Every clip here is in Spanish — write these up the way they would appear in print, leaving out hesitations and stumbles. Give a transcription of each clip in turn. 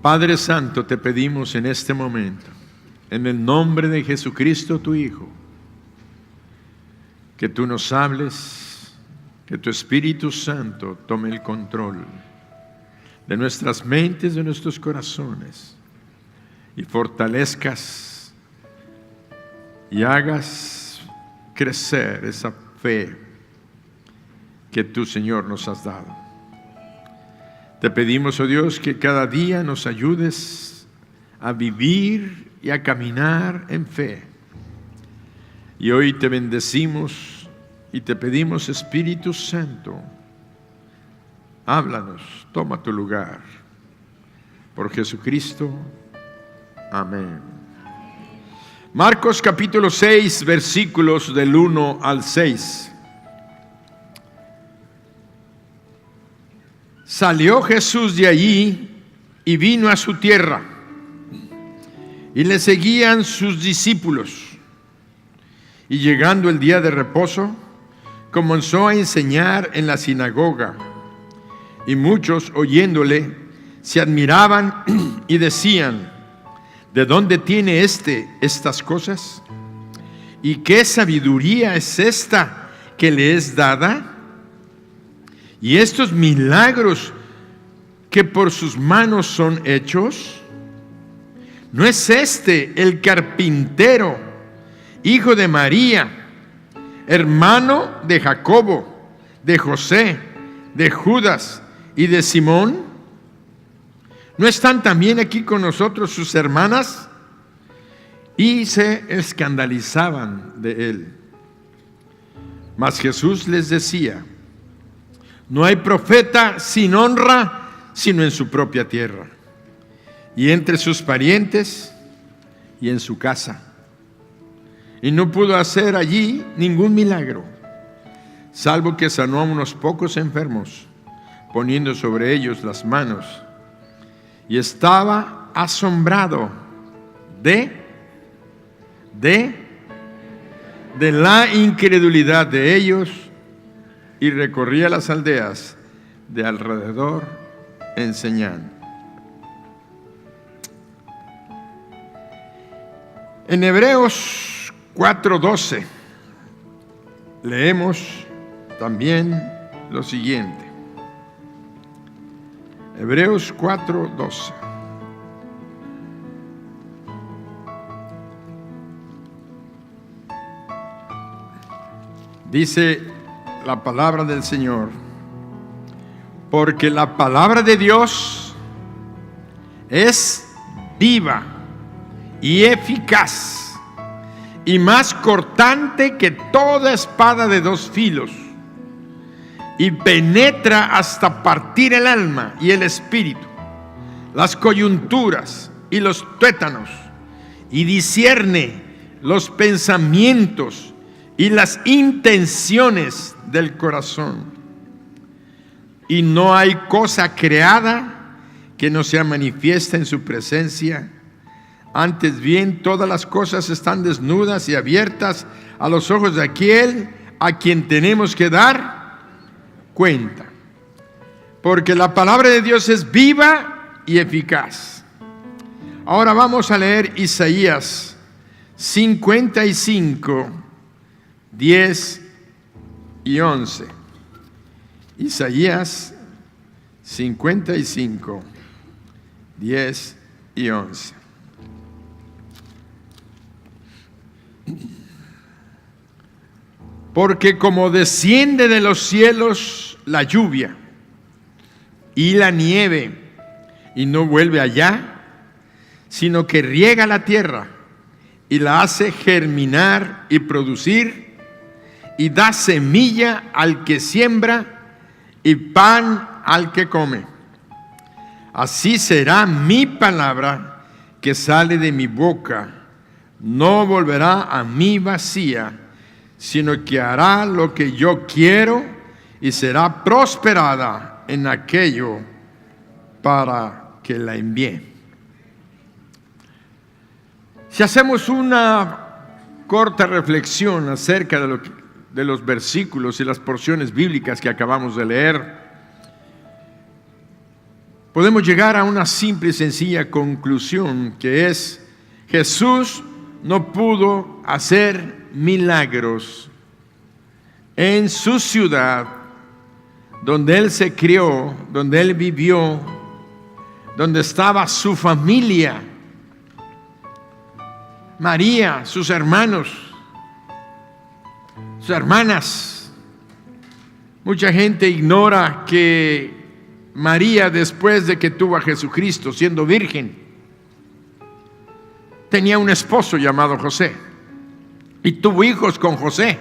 Padre Santo, te pedimos en este momento, en el nombre de Jesucristo, tu Hijo, que tú nos hables, que tu Espíritu Santo tome el control de nuestras mentes, de nuestros corazones, y fortalezcas y hagas crecer esa fe que tú, Señor, nos has dado. Te pedimos, oh Dios, que cada día nos ayudes a vivir y a caminar en fe. Y hoy te bendecimos y te pedimos, Espíritu Santo, háblanos, toma tu lugar. Por Jesucristo, amén. Marcos capítulo 6, versículos del 1 al 6. Salió Jesús de allí y vino a su tierra, y le seguían sus discípulos. Y llegando el día de reposo, comenzó a enseñar en la sinagoga, y muchos oyéndole se admiraban y decían: ¿de dónde tiene estas cosas? ¿Y qué sabiduría es esta que le es dada? ¿Y estos milagros que por sus manos son hechos? ¿No es este el carpintero, hijo de María, hermano de Jacobo, de José, de Judas y de Simón? ¿No están también aquí con nosotros sus hermanas? Y se escandalizaban de él. Mas Jesús les decía: no hay profeta sin honra sino en su propia tierra, y entre sus parientes, y en su casa. Y no pudo hacer allí ningún milagro, salvo que sanó a unos pocos enfermos, poniendo sobre ellos las manos. Y estaba asombrado de la incredulidad de ellos, y recorría las aldeas de alrededor enseñando. En Hebreos 4:12 leemos también lo siguiente. Hebreos 4:12. Dice la palabra del Señor: porque la palabra de Dios es viva y eficaz, y más cortante que toda espada de dos filos, y penetra hasta partir el alma y el espíritu, las coyunturas y los tuétanos, y discierne los pensamientos y las intenciones del corazón. Y no hay cosa creada que no sea manifiesta en su presencia. Antes bien, todas las cosas están desnudas y abiertas a los ojos de aquel a quien tenemos que dar cuenta. Porque la palabra de Dios es viva y eficaz. Ahora vamos a leer Isaías 55, 10 y 11. Isaías 55, 10 y 11. Porque como desciende de los cielos la lluvia y la nieve, y no vuelve allá, sino que riega la tierra y la hace germinar y producir, y da semilla al que siembra y pan al que come. Así será mi palabra que sale de mi boca. No volverá a mí vacía, sino que hará lo que yo quiero, y será prosperada en aquello para que la envíe. Si hacemos una corta reflexión acerca de los versículos y las porciones bíblicas que acabamos de leer, podemos llegar a una simple y sencilla conclusión, que es: Jesús no pudo hacer milagros en su ciudad, donde Él se crió, donde Él vivió, donde estaba su familia, María, sus hermanos, sus hermanas. Mucha gente ignora que María, después de que tuvo a Jesucristo siendo virgen, tenía un esposo llamado José y tuvo hijos con José.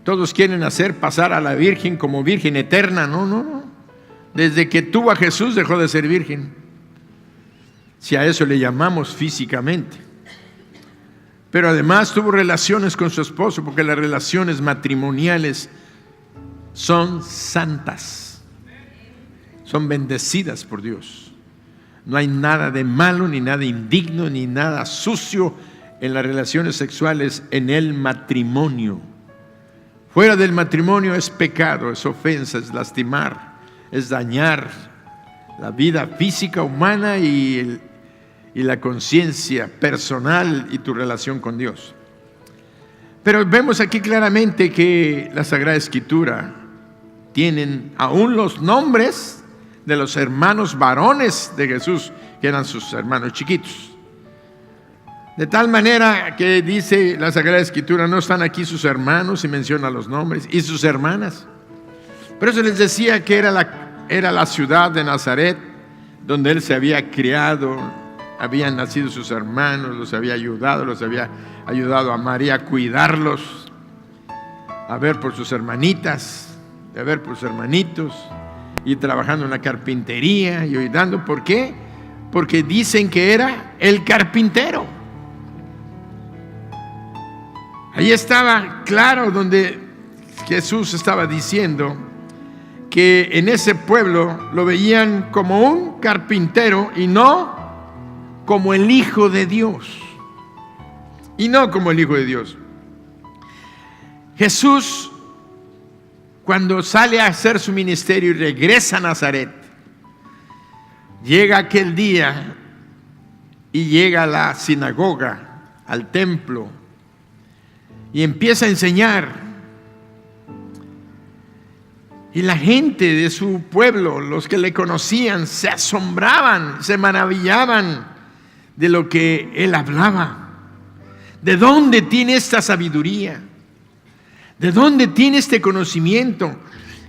Todos quieren hacer pasar a la virgen como virgen eterna. No. Desde que tuvo a Jesús dejó de ser virgen, si a eso le llamamos físicamente. Pero además tuvo relaciones con su esposo, porque las relaciones matrimoniales son santas, son bendecidas por Dios. No hay nada de malo, ni nada indigno, ni nada sucio en las relaciones sexuales en el matrimonio. Fuera del matrimonio es pecado, es ofensa, es lastimar, es dañar la vida física humana y la conciencia personal y tu relación con Dios. Pero vemos aquí claramente que la Sagrada Escritura tienen aún los nombres de los hermanos varones de Jesús, que eran sus hermanos chiquitos. De tal manera que dice la Sagrada Escritura, no están aquí sus hermanos, y menciona los nombres, y sus hermanas. Por eso les decía que era la ciudad de Nazaret, donde Él se había criado. Habían nacido sus hermanos, los había ayudado a María a cuidarlos, a ver por sus hermanitas, a ver por sus hermanitos, y trabajando en la carpintería y ayudando. ¿Por qué? Porque dicen que era el carpintero. Ahí estaba claro donde Jesús estaba diciendo que en ese pueblo lo veían como un carpintero y no como el Hijo de Dios. Y no como el Hijo de Dios. Jesús, cuando sale a hacer su ministerio y regresa a Nazaret, llega aquel día y llega a la sinagoga, al templo, y empieza a enseñar. Y la gente de su pueblo, los que le conocían, se asombraban, se maravillaban de lo que Él hablaba. ¿De dónde tiene esta sabiduría? ¿De dónde tiene este conocimiento?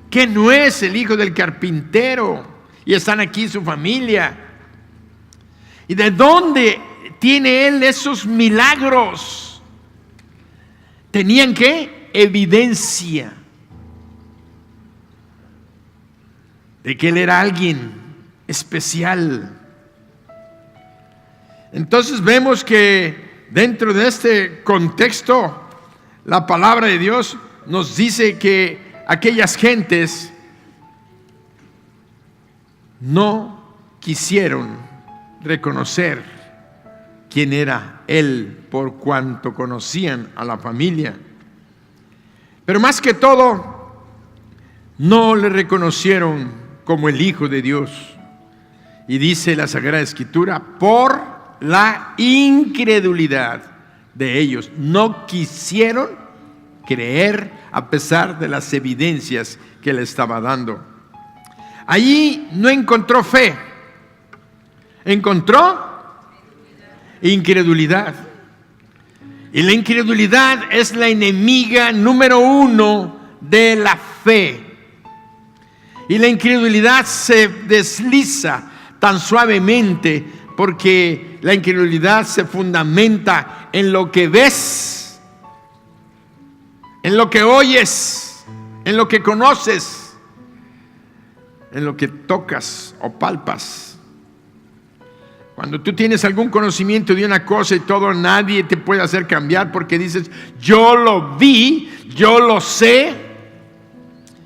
¿Que no es el hijo del carpintero? Y están aquí su familia. ¿Y de dónde tiene Él esos milagros? ¿Tenían qué? Evidencia de que Él era alguien especial. Entonces vemos que dentro de este contexto, la palabra de Dios nos dice que aquellas gentes no quisieron reconocer quién era Él, por cuanto conocían a la familia. Pero más que todo, no le reconocieron como el Hijo de Dios. Y dice la Sagrada Escritura, por la incredulidad de ellos. No quisieron creer a pesar de las evidencias que le estaba dando. Allí no encontró fe, encontró incredulidad. Y la incredulidad es la enemiga número 1 de la fe. Y la incredulidad se desliza tan suavemente porque la incredulidad se fundamenta en lo que ves, en lo que oyes, en lo que conoces, en lo que tocas o palpas. Cuando tú tienes algún conocimiento de una cosa y todo, nadie te puede hacer cambiar porque dices, yo lo vi, yo lo sé.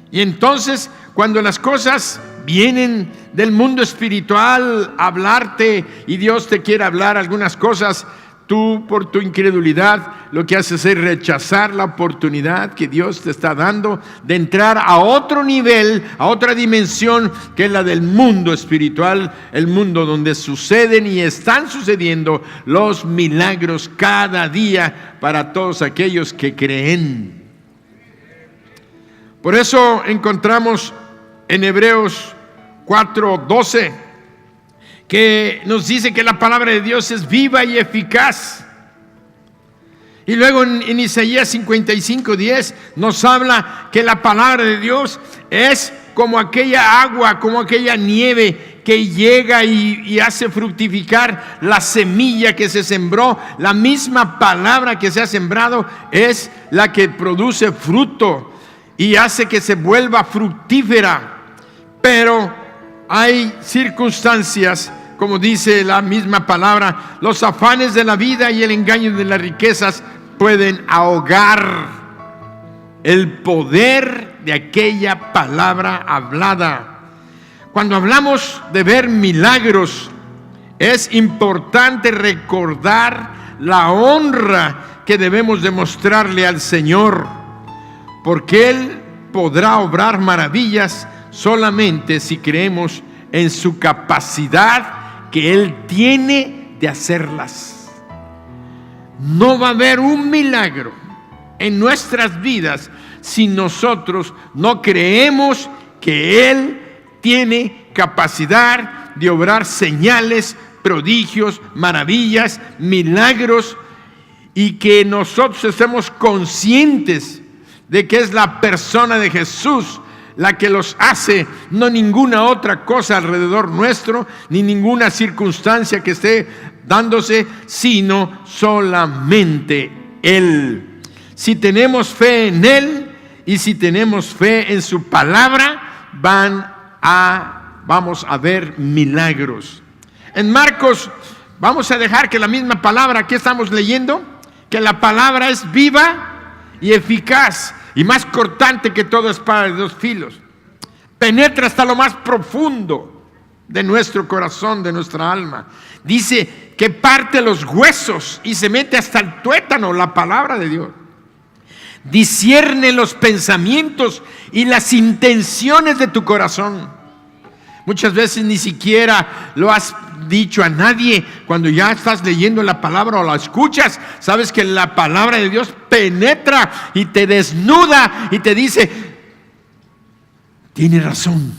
Y entonces, cuando las cosas vienen del mundo espiritual a hablarte y Dios te quiere hablar algunas cosas, tú por tu incredulidad lo que haces es rechazar la oportunidad que Dios te está dando de entrar a otro nivel, a otra dimensión que es la del mundo espiritual, el mundo donde suceden y están sucediendo los milagros cada día para todos aquellos que creen. Por eso encontramos en Hebreos 4:12 que nos dice que la palabra de Dios es viva y eficaz. Y luego en Isaías 55:10 nos habla que la palabra de Dios es como aquella agua, como aquella nieve que llega y hace fructificar la semilla que se sembró. La misma palabra que se ha sembrado es la que produce fruto y hace que se vuelva fructífera. Pero hay circunstancias, como dice la misma palabra, los afanes de la vida y el engaño de las riquezas pueden ahogar el poder de aquella palabra hablada. Cuando hablamos de ver milagros, es importante recordar la honra que debemos demostrarle al Señor, porque Él podrá obrar maravillas solamente si creemos en su capacidad que Él tiene de hacerlas. No va a haber un milagro en nuestras vidas si nosotros no creemos que Él tiene capacidad de obrar señales, prodigios, maravillas, milagros, y que nosotros estemos conscientes de que es la persona de Jesús la que los hace, no ninguna otra cosa alrededor nuestro, ni ninguna circunstancia que esté dándose, sino solamente Él. Si tenemos fe en Él y si tenemos fe en su palabra, vamos a ver milagros. En Marcos, vamos a dejar que la misma palabra que estamos leyendo, que la palabra es viva y eficaz, y más cortante que toda espada de dos filos. Penetra hasta lo más profundo de nuestro corazón, de nuestra alma. Dice que parte los huesos y se mete hasta el tuétano, la palabra de Dios. Discierne los pensamientos y las intenciones de tu corazón. Muchas veces ni siquiera lo has dicho a nadie. Cuando ya estás leyendo la palabra o la escuchas, sabes que la palabra de Dios penetra y te desnuda y te dice: tiene razón,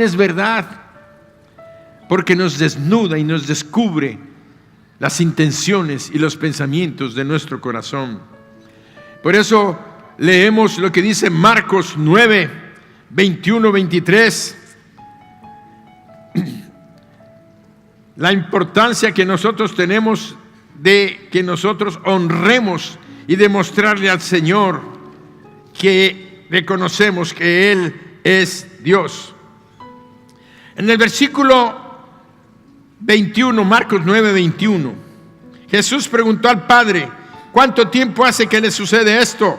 es verdad, porque nos desnuda y nos descubre las intenciones y los pensamientos de nuestro corazón. Por eso leemos lo que dice Marcos 9, 21, 23. La importancia que nosotros tenemos de que nosotros honremos y demostrarle al Señor que reconocemos que Él es Dios. En el versículo 21, Marcos 9, 21, Jesús preguntó al Padre: ¿cuánto tiempo hace que le sucede esto?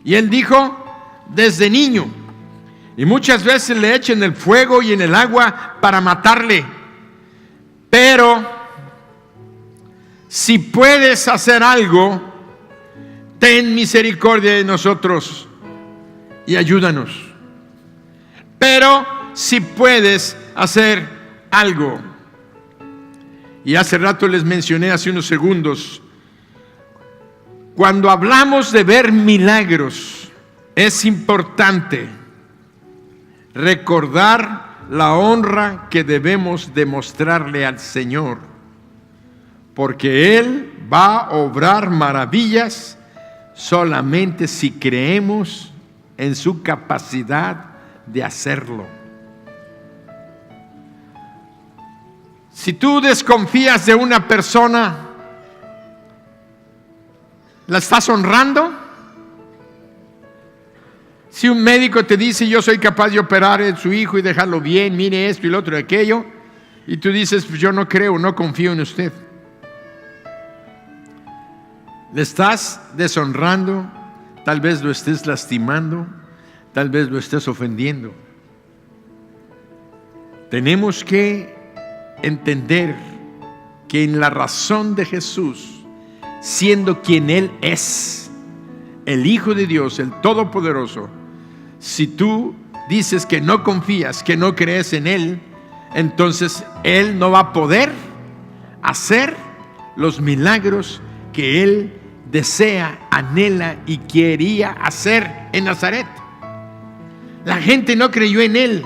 Y Él dijo: desde niño. Y muchas veces le echan en el fuego y en el agua para matarle. Pero si puedes hacer algo, ten misericordia de nosotros y ayúdanos. Pero si puedes hacer algo. Y hace rato les mencioné, hace unos segundos, cuando hablamos de ver milagros, es importante recordar la honra que debemos demostrarle al Señor, porque Él va a obrar maravillas solamente si creemos en su capacidad de hacerlo. Si tú desconfías de una persona, ¿la estás honrando? Si un médico te dice: yo soy capaz de operar a su hijo y dejarlo bien, mire esto y lo otro y aquello, y tú dices: pues yo no creo, no confío en usted, le estás deshonrando, tal vez lo estés lastimando, tal vez lo estés ofendiendo. Tenemos que entender que en la razón de Jesús, siendo quien Él es, el Hijo de Dios, el Todopoderoso, si tú dices que no confías, que no crees en Él, entonces Él no va a poder hacer los milagros que Él desea, anhela y quería hacer en Nazaret. La gente no creyó en Él.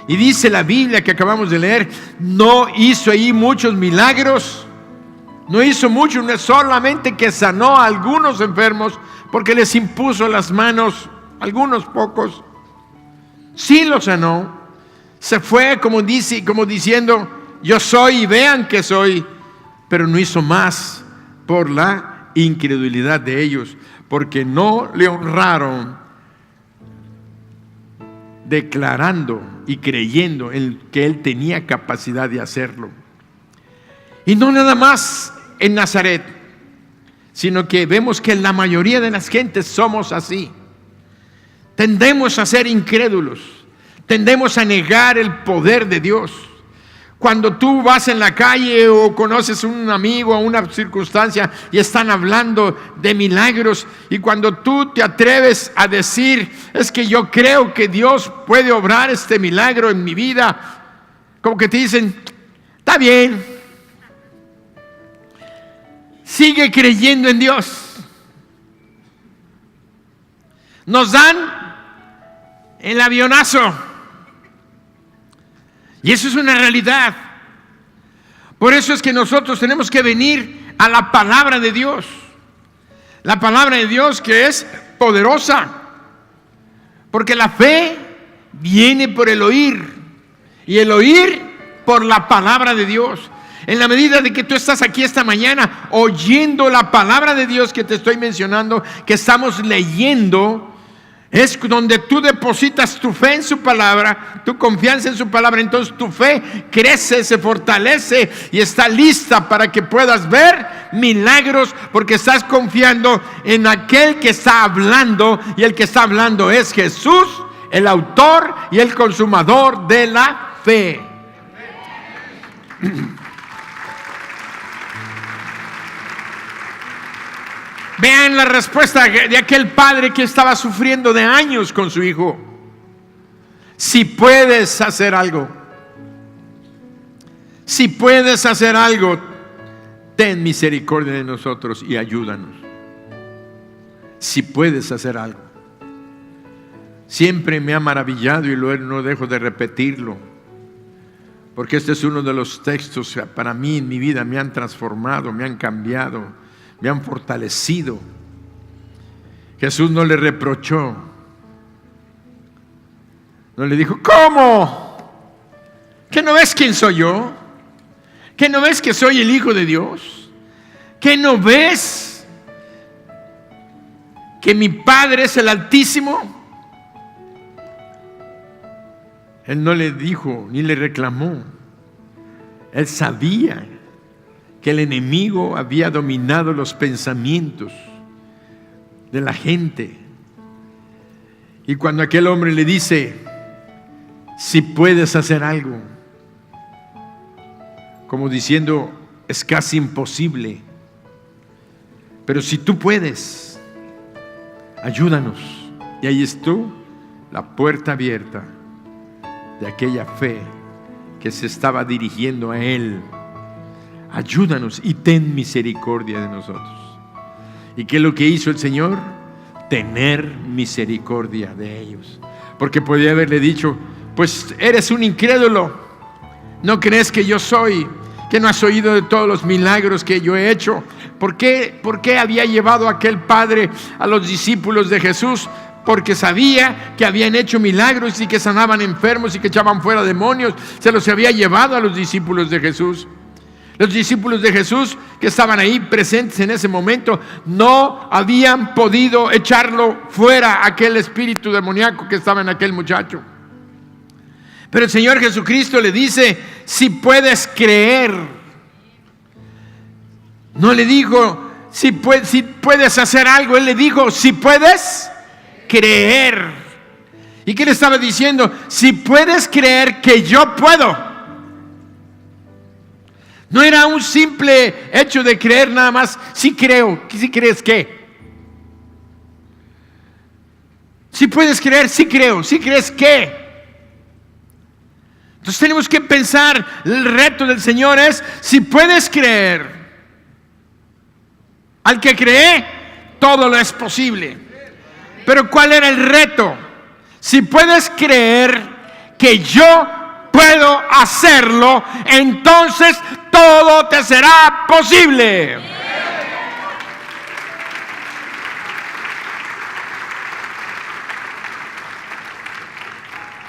Y dice la Biblia que acabamos de leer, no hizo ahí muchos milagros. No hizo mucho, no es solamente que sanó a algunos enfermos porque les impuso las manos, algunos pocos. Sí los sanó. Se fue como diciendo, yo soy y vean que soy. Pero no hizo más por la incredulidad de ellos, porque no le honraron, declarando y creyendo en que Él tenía capacidad de hacerlo. Y no nada más en Nazaret, sino que vemos que la mayoría de las gentes somos así. Tendemos a ser incrédulos, tendemos a negar el poder de Dios. Cuando tú vas en la calle o conoces a un amigo o una circunstancia y están hablando de milagros, y cuando tú te atreves a decir, es que yo creo que Dios puede obrar este milagro en mi vida, como que te dicen, está bien, sigue creyendo en Dios. Nos dan el avionazo. Y eso es una realidad. Por eso es que nosotros tenemos que venir a la palabra de Dios. La palabra de Dios que es poderosa. Porque la fe viene por el oír. Y el oír por la palabra de Dios. En la medida de que tú estás aquí esta mañana oyendo la palabra de Dios que te estoy mencionando, que estamos leyendo, es donde tú depositas tu fe en su palabra, tu confianza en su palabra. Entonces tu fe crece, se fortalece y está lista para que puedas ver milagros, porque estás confiando en aquel que está hablando, y el que está hablando es Jesús, el autor y el consumador de la fe. Vean la respuesta de aquel padre que estaba sufriendo de años con su hijo. Si puedes hacer algo, si puedes hacer algo, ten misericordia de nosotros y ayúdanos. Si puedes hacer algo. Siempre me ha maravillado y no dejo de repetirlo, porque este es uno de los textos que para mí en mi vida me han transformado, me han cambiado, me han fortalecido. Jesús no le reprochó, no le dijo, ¿cómo? ¿Que no ves quién soy yo? ¿Que no ves que soy el Hijo de Dios? ¿Que no ves que mi Padre es el Altísimo? Él no le dijo ni le reclamó. Él sabía que el enemigo había dominado los pensamientos de la gente. Y cuando aquel hombre le dice, si puedes hacer algo, como diciendo, es casi imposible, pero si tú puedes, ayúdanos. Y ahí estuvo la puerta abierta de aquella fe que se estaba dirigiendo a él. Ayúdanos y ten misericordia de nosotros. ¿Y qué es lo que hizo el Señor? Tener misericordia de ellos. Porque podía haberle dicho, pues eres un incrédulo, no crees que yo soy, que no has oído de todos los milagros que yo he hecho. ¿Por qué había llevado aquel padre a los discípulos de Jesús? Porque sabía que habían hecho milagros y que sanaban enfermos y que echaban fuera demonios. Se los había llevado a los discípulos de Jesús. Los discípulos de Jesús que estaban ahí presentes en ese momento no habían podido echarlo fuera, aquel espíritu demoníaco que estaba en aquel muchacho. Pero el Señor Jesucristo le dice, si puedes creer. No le dijo, si puedes hacer algo. Él le dijo, si puedes creer. ¿Y qué le estaba diciendo? Si puedes creer que yo puedo. No era un simple hecho de creer nada más. Sí creo. ¿Sí crees qué? Si puedes creer, sí creo. ¿Sí crees qué? Entonces tenemos que pensar, el reto del Señor es, si puedes creer, al que cree, todo lo es posible. Pero ¿cuál era el reto? Si puedes creer que yo puedo hacerlo, entonces todo te será posible.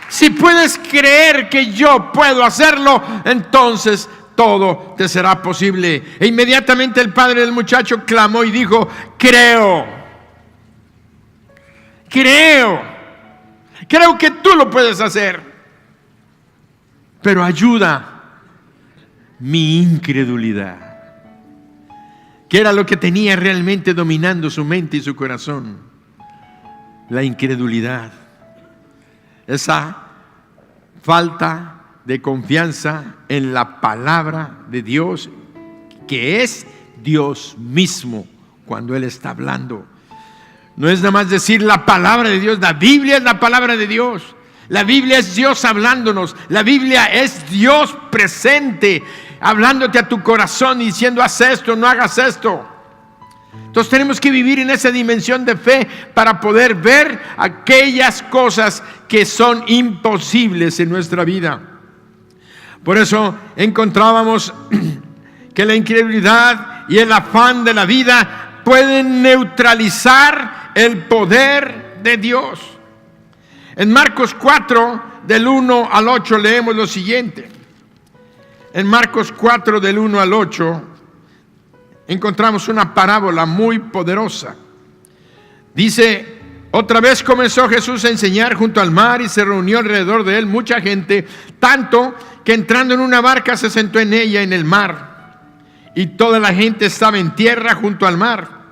Si puedes creer que yo puedo hacerlo, entonces todo te será posible. E inmediatamente el padre del muchacho clamó y dijo: creo que tú lo puedes hacer, pero ayuda mi incredulidad. ¿Qué era lo que tenía realmente dominando su mente y su corazón? La incredulidad. Esa falta de confianza en la palabra de Dios, que es Dios mismo cuando Él está hablando. No es nada más decir la palabra de Dios. La Biblia es la palabra de Dios. La Biblia es Dios hablándonos. La Biblia es Dios presente, hablándote a tu corazón y diciendo: haz esto, no hagas esto. Entonces tenemos que vivir en esa dimensión de fe para poder ver aquellas cosas que son imposibles en nuestra vida. Por eso encontrábamos que la incredulidad y el afán de la vida pueden neutralizar el poder de Dios. En Marcos 4, del 1 al 8, leemos lo siguiente. En Marcos 4, del 1 al 8, encontramos una parábola muy poderosa. Dice: otra vez comenzó Jesús a enseñar junto al mar, y se reunió alrededor de él mucha gente, tanto que entrando en una barca se sentó en ella en el mar, y toda la gente estaba en tierra junto al mar.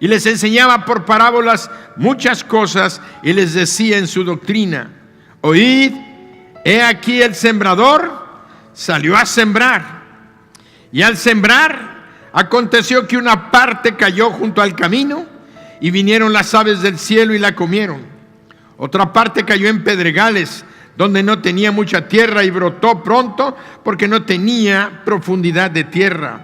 Y les enseñaba por parábolas muchas cosas, y les decía en su doctrina: oíd, he aquí el sembrador salió a sembrar, y al sembrar aconteció que una parte cayó junto al camino, y vinieron las aves del cielo y la comieron. Otra parte cayó en pedregales, donde no tenía mucha tierra, y brotó pronto, porque no tenía profundidad de tierra.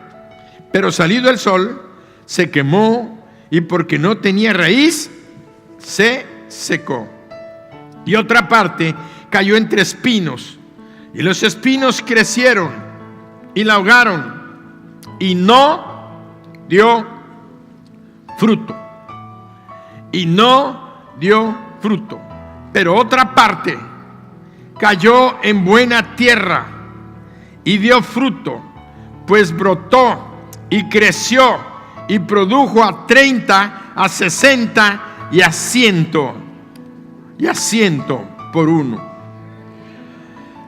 Pero salido el sol, se quemó, y porque no tenía raíz, se secó. Y otra parte cayó entre espinos, y los espinos crecieron y la ahogaron, y no dio fruto. Y no dio fruto. Pero otra parte cayó en buena tierra y dio fruto, pues brotó y creció y produjo a 30, a 60 y a 100 por uno.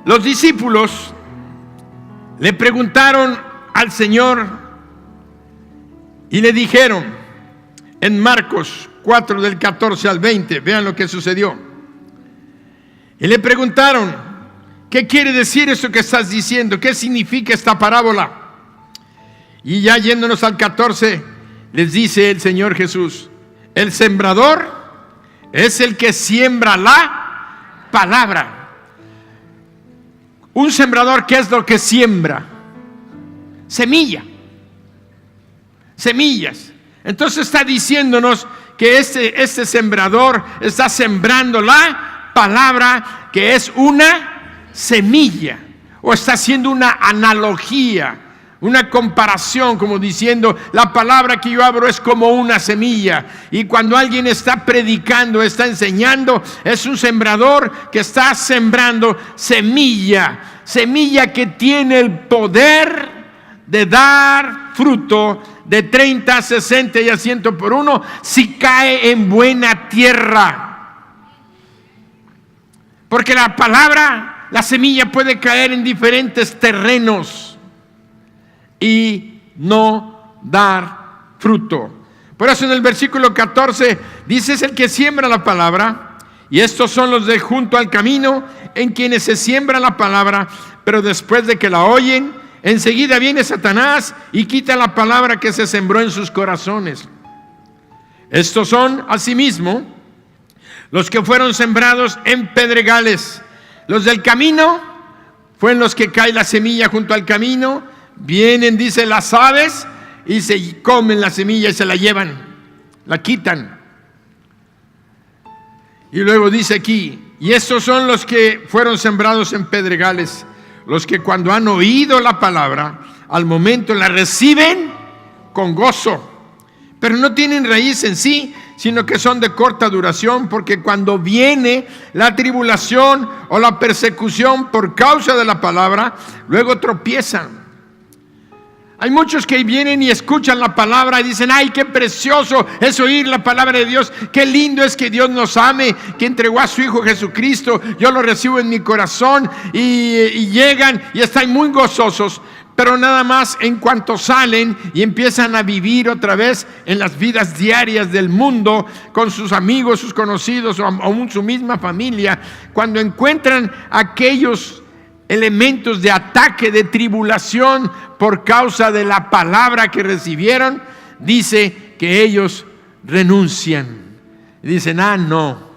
Los discípulos le preguntaron al Señor y le dijeron en Marcos 4 del 14 al 20, vean lo que sucedió. Y le preguntaron: ¿qué quiere decir eso que estás diciendo? ¿Qué significa esta parábola? Y ya yéndonos al 14, les dice el Señor Jesús: el sembrador es el que siembra la palabra. Un sembrador, ¿qué es lo que siembra? Semillas. Entonces está diciéndonos que este sembrador está sembrando la palabra, que es una semilla, o está haciendo una analogía, una comparación, como diciendo: la palabra que yo abro es como una semilla. Y cuando alguien está predicando, está enseñando, es un sembrador que está sembrando semilla que tiene el poder de dar fruto de 30, 60 y a 100 por uno, si cae en buena tierra. Porque la palabra, la semilla, puede caer en diferentes terrenos y no dar fruto. Por eso en el versículo 14 dice: es el que siembra la palabra, y estos son los de junto al camino, en quienes se siembra la palabra, pero después de que la oyen, enseguida viene Satanás y quita la palabra que se sembró en sus corazones. Estos son, asimismo, los que fueron sembrados en pedregales. Los del camino fueron los que cae la semilla junto al camino. Vienen, dice, las aves y se comen la semilla y se la llevan, la quitan. Y luego dice aquí, y estos son los que fueron sembrados en pedregales, los que cuando han oído la palabra, al momento la reciben con gozo, pero no tienen raíz en sí, sino que son de corta duración, porque cuando viene la tribulación o la persecución por causa de la palabra, luego tropiezan. Hay muchos que vienen y escuchan la palabra y dicen: ay, qué precioso es oír la palabra de Dios, qué lindo es que Dios nos ame, que entregó a su Hijo Jesucristo, yo lo recibo en mi corazón, y llegan y están muy gozosos, pero nada más en cuanto salen y empiezan a vivir otra vez en las vidas diarias del mundo, con sus amigos, sus conocidos o aún su misma familia, cuando encuentran aquellos elementos de ataque, de tribulación por causa de la palabra que recibieron, dice que ellos renuncian. Dicen: ah, no,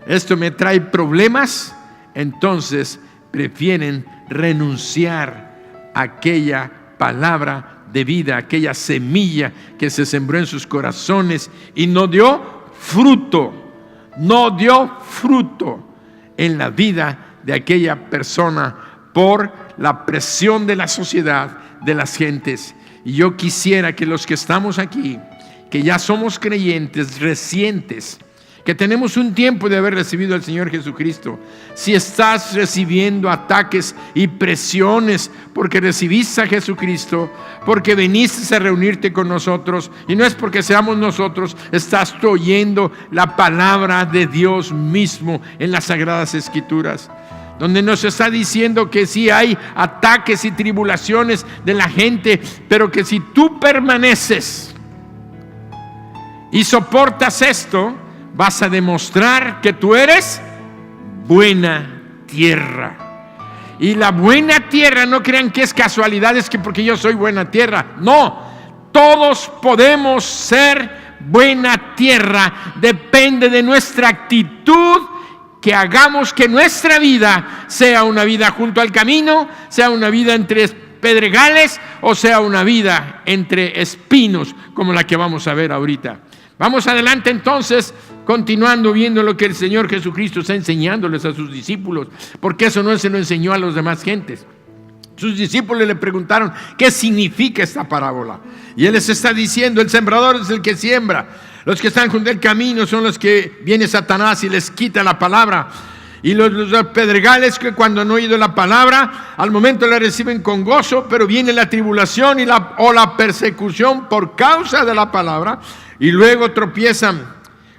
esto me trae problemas. Entonces prefieren renunciar a aquella palabra de vida, aquella semilla que se sembró en sus corazones y no dio fruto en la vida de aquella persona por la presión de la sociedad, de las gentes. Y yo quisiera que los que estamos aquí, que ya somos creyentes recientes, que tenemos un tiempo de haber recibido al Señor Jesucristo, si estás recibiendo ataques y presiones porque recibiste a Jesucristo, porque viniste a reunirte con nosotros, y no es porque seamos nosotros, estás tú oyendo la palabra de Dios mismo en las Sagradas Escrituras, donde nos está diciendo que sí hay ataques y tribulaciones de la gente, pero que si tú permaneces y soportas esto, vas a demostrar que tú eres buena tierra. Y la buena tierra, no crean que es casualidad, es que porque yo soy buena tierra. No, todos podemos ser buena tierra. Depende de nuestra actitud, que hagamos que nuestra vida sea una vida junto al camino, sea una vida entre pedregales o sea una vida entre espinos, como la que vamos a ver ahorita. Vamos adelante entonces, continuando viendo lo que el Señor Jesucristo está enseñándoles a sus discípulos, porque eso no se lo enseñó a los demás gentes. Sus discípulos le preguntaron: ¿qué significa esta parábola? Y Él les está diciendo: el sembrador es el que siembra. Los que están junto al camino son los que viene Satanás y les quita la palabra. Y los pedregales, que cuando han oído la palabra, al momento la reciben con gozo, pero viene la tribulación o la persecución por causa de la palabra, y luego tropiezan.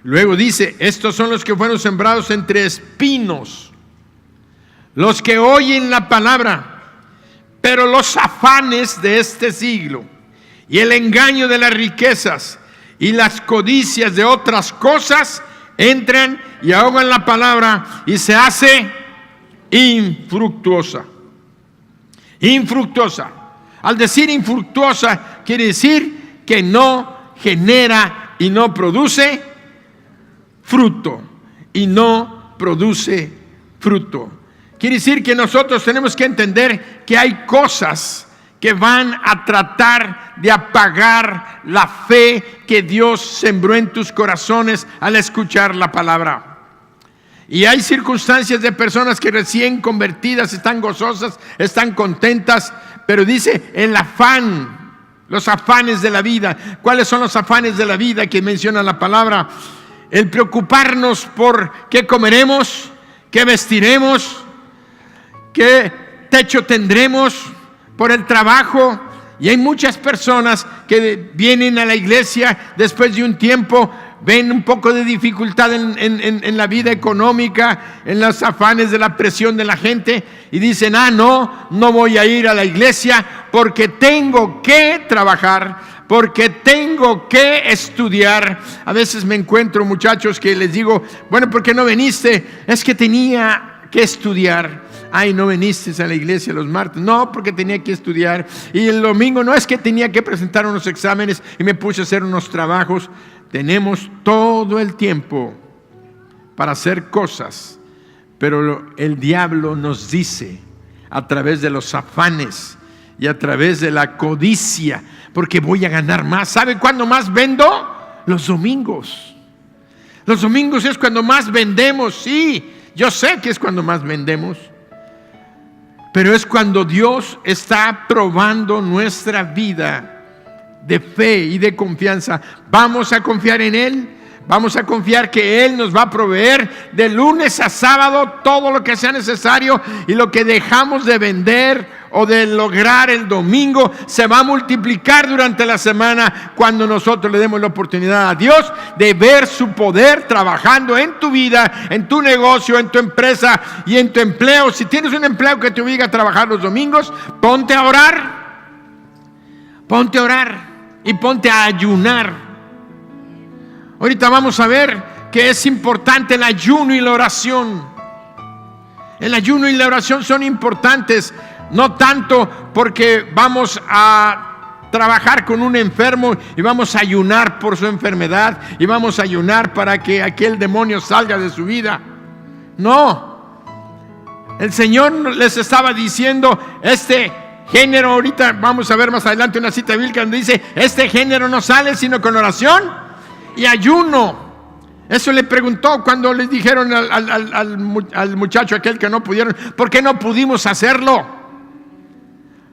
Luego dice: estos son los que fueron sembrados entre espinos, los que oyen la palabra, pero los afanes de este siglo y el engaño de las riquezas y las codicias de otras cosas entran y ahogan la palabra y se hace infructuosa. Infructuosa. Al decir infructuosa, quiere decir que no genera y no produce fruto. Y no produce fruto. Quiere decir que nosotros tenemos que entender que hay cosas que van a tratar de apagar la fe que Dios sembró en tus corazones al escuchar la palabra. Y hay circunstancias de personas que recién convertidas están gozosas, están contentas, pero dice el afán, los afanes de la vida. ¿Cuáles son los afanes de la vida que menciona la palabra? El preocuparnos por qué comeremos, qué vestiremos, qué techo tendremos, por el trabajo. Y hay muchas personas que vienen a la iglesia después de un tiempo, ven un poco de dificultad en la vida económica, en los afanes de la presión de la gente, y dicen: ah, no voy a ir a la iglesia porque tengo que trabajar, porque tengo que estudiar. A veces me encuentro muchachos que les digo: bueno, ¿por qué no viniste? Es que tenía que estudiar. Ay, no viniste a la iglesia los martes. No, porque tenía que estudiar. Y el domingo no, es que tenía que presentar unos exámenes y me puse a hacer unos trabajos. Tenemos todo el tiempo para hacer cosas, pero el diablo nos dice a través de los afanes y a través de la codicia, porque voy a ganar más. ¿Sabe cuándo más vendo? Los domingos. Los domingos es cuando más vendemos. Sí, yo sé que es cuando más vendemos, pero es cuando Dios está probando nuestra vida de fe y de confianza. Vamos a confiar en Él. Vamos a confiar que Él nos va a proveer de lunes a sábado todo lo que sea necesario, y lo que dejamos de vender o de lograr el domingo se va a multiplicar durante la semana cuando nosotros le demos la oportunidad a Dios de ver su poder trabajando en tu vida, en tu negocio, en tu empresa y en tu empleo. Si tienes un empleo que te obliga a trabajar los domingos, ponte a orar. Ponte a orar y ponte a ayunar. Ahorita vamos a ver que es importante el ayuno y la oración. El ayuno y la oración son importantes, no tanto porque vamos a trabajar con un enfermo y vamos a ayunar por su enfermedad y vamos a ayunar para que aquel demonio salga de su vida. No. El Señor les estaba diciendo, este género, ahorita vamos a ver más adelante una cita bíblica donde dice, este género no sale sino con oración y ayuno. Eso le preguntó cuando les dijeron al muchacho aquel que no pudieron, ¿por qué no pudimos hacerlo?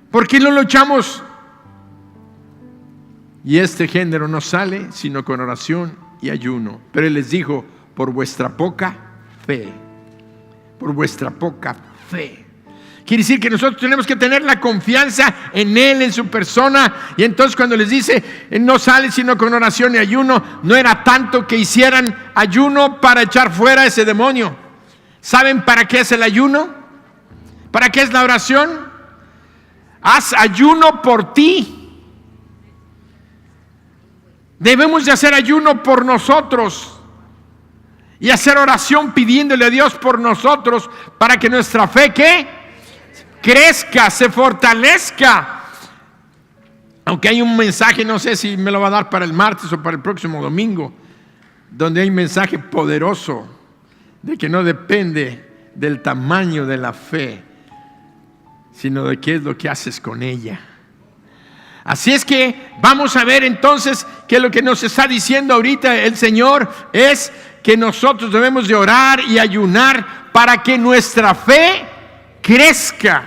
¿Por qué no luchamos? Y este género no sale sino con oración y ayuno. Pero Él les dijo, por vuestra poca fe. Por vuestra poca fe. Quiere decir que nosotros tenemos que tener la confianza en Él, en su persona. Y entonces cuando les dice, no sale sino con oración y ayuno, no era tanto que hicieran ayuno para echar fuera ese demonio. ¿Saben para qué es el ayuno? ¿Para qué es la oración? Haz ayuno por ti. Debemos de hacer ayuno por nosotros y hacer oración pidiéndole a Dios por nosotros para que nuestra fe, ¿qué? Crezca, se fortalezca. Aunque hay un mensaje, no sé si me lo va a dar para el martes o para el próximo domingo, donde hay un mensaje poderoso de que no depende del tamaño de la fe, sino de qué es lo que haces con ella. Así es que vamos a ver entonces que lo que nos está diciendo ahorita el Señor es que nosotros debemos de orar y ayunar para que nuestra fe crezca,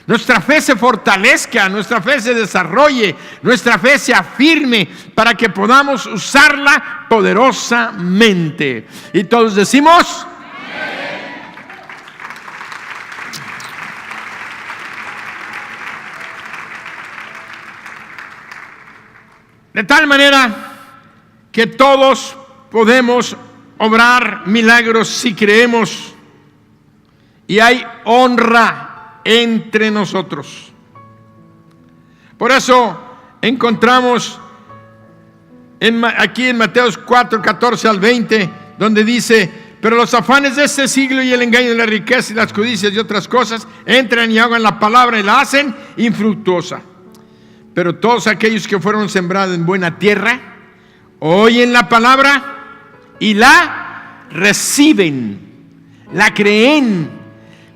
nuestra fe se fortalezca, nuestra fe se desarrolle, nuestra fe se afirme para que podamos usarla poderosamente. Y todos decimos de tal manera que todos podemos obrar milagros si creemos. Y hay honra entre nosotros. Por eso encontramos aquí en Mateo 4, 14 al 20, donde dice, pero los afanes de este siglo y el engaño de la riqueza y las codicias y otras cosas entran y ahogan la palabra y la hacen infructuosa. Pero todos aquellos que fueron sembrados en buena tierra oyen la palabra y la reciben, la creen.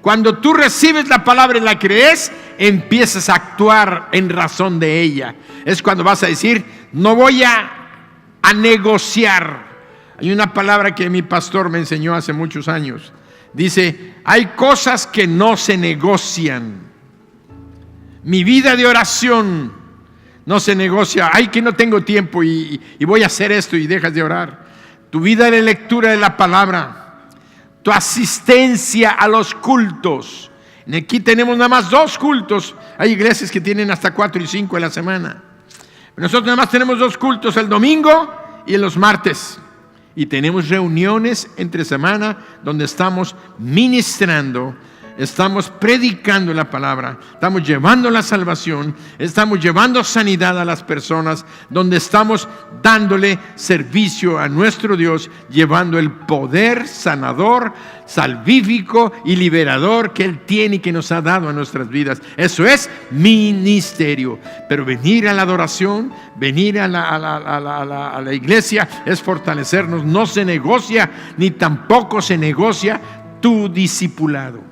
Cuando tú recibes la palabra y la crees, empiezas a actuar en razón de ella. Es cuando vas a decir, no voy a negociar. Hay una palabra que mi pastor me enseñó hace muchos años. Dice, hay cosas que no se negocian. Mi vida de oración no se negocia. Ay, que no tengo tiempo y voy a hacer esto y dejas de orar. Tu vida de lectura de la palabra, tu asistencia a los cultos. Aquí tenemos nada más 2 cultos. Hay iglesias que tienen hasta 4 y 5 en la semana. Nosotros nada más tenemos 2 cultos, el domingo y los martes. Y tenemos reuniones entre semana donde estamos ministrando estamos predicando la palabra, estamos llevando la salvación, estamos llevando sanidad a las personas, donde estamos dándole servicio a nuestro Dios, llevando el poder sanador, salvífico y liberador que Él tiene y que nos ha dado a nuestras vidas. Eso es ministerio. Pero venir a la adoración, venir a la iglesia es fortalecernos. No se negocia, ni tampoco se negocia tu discipulado.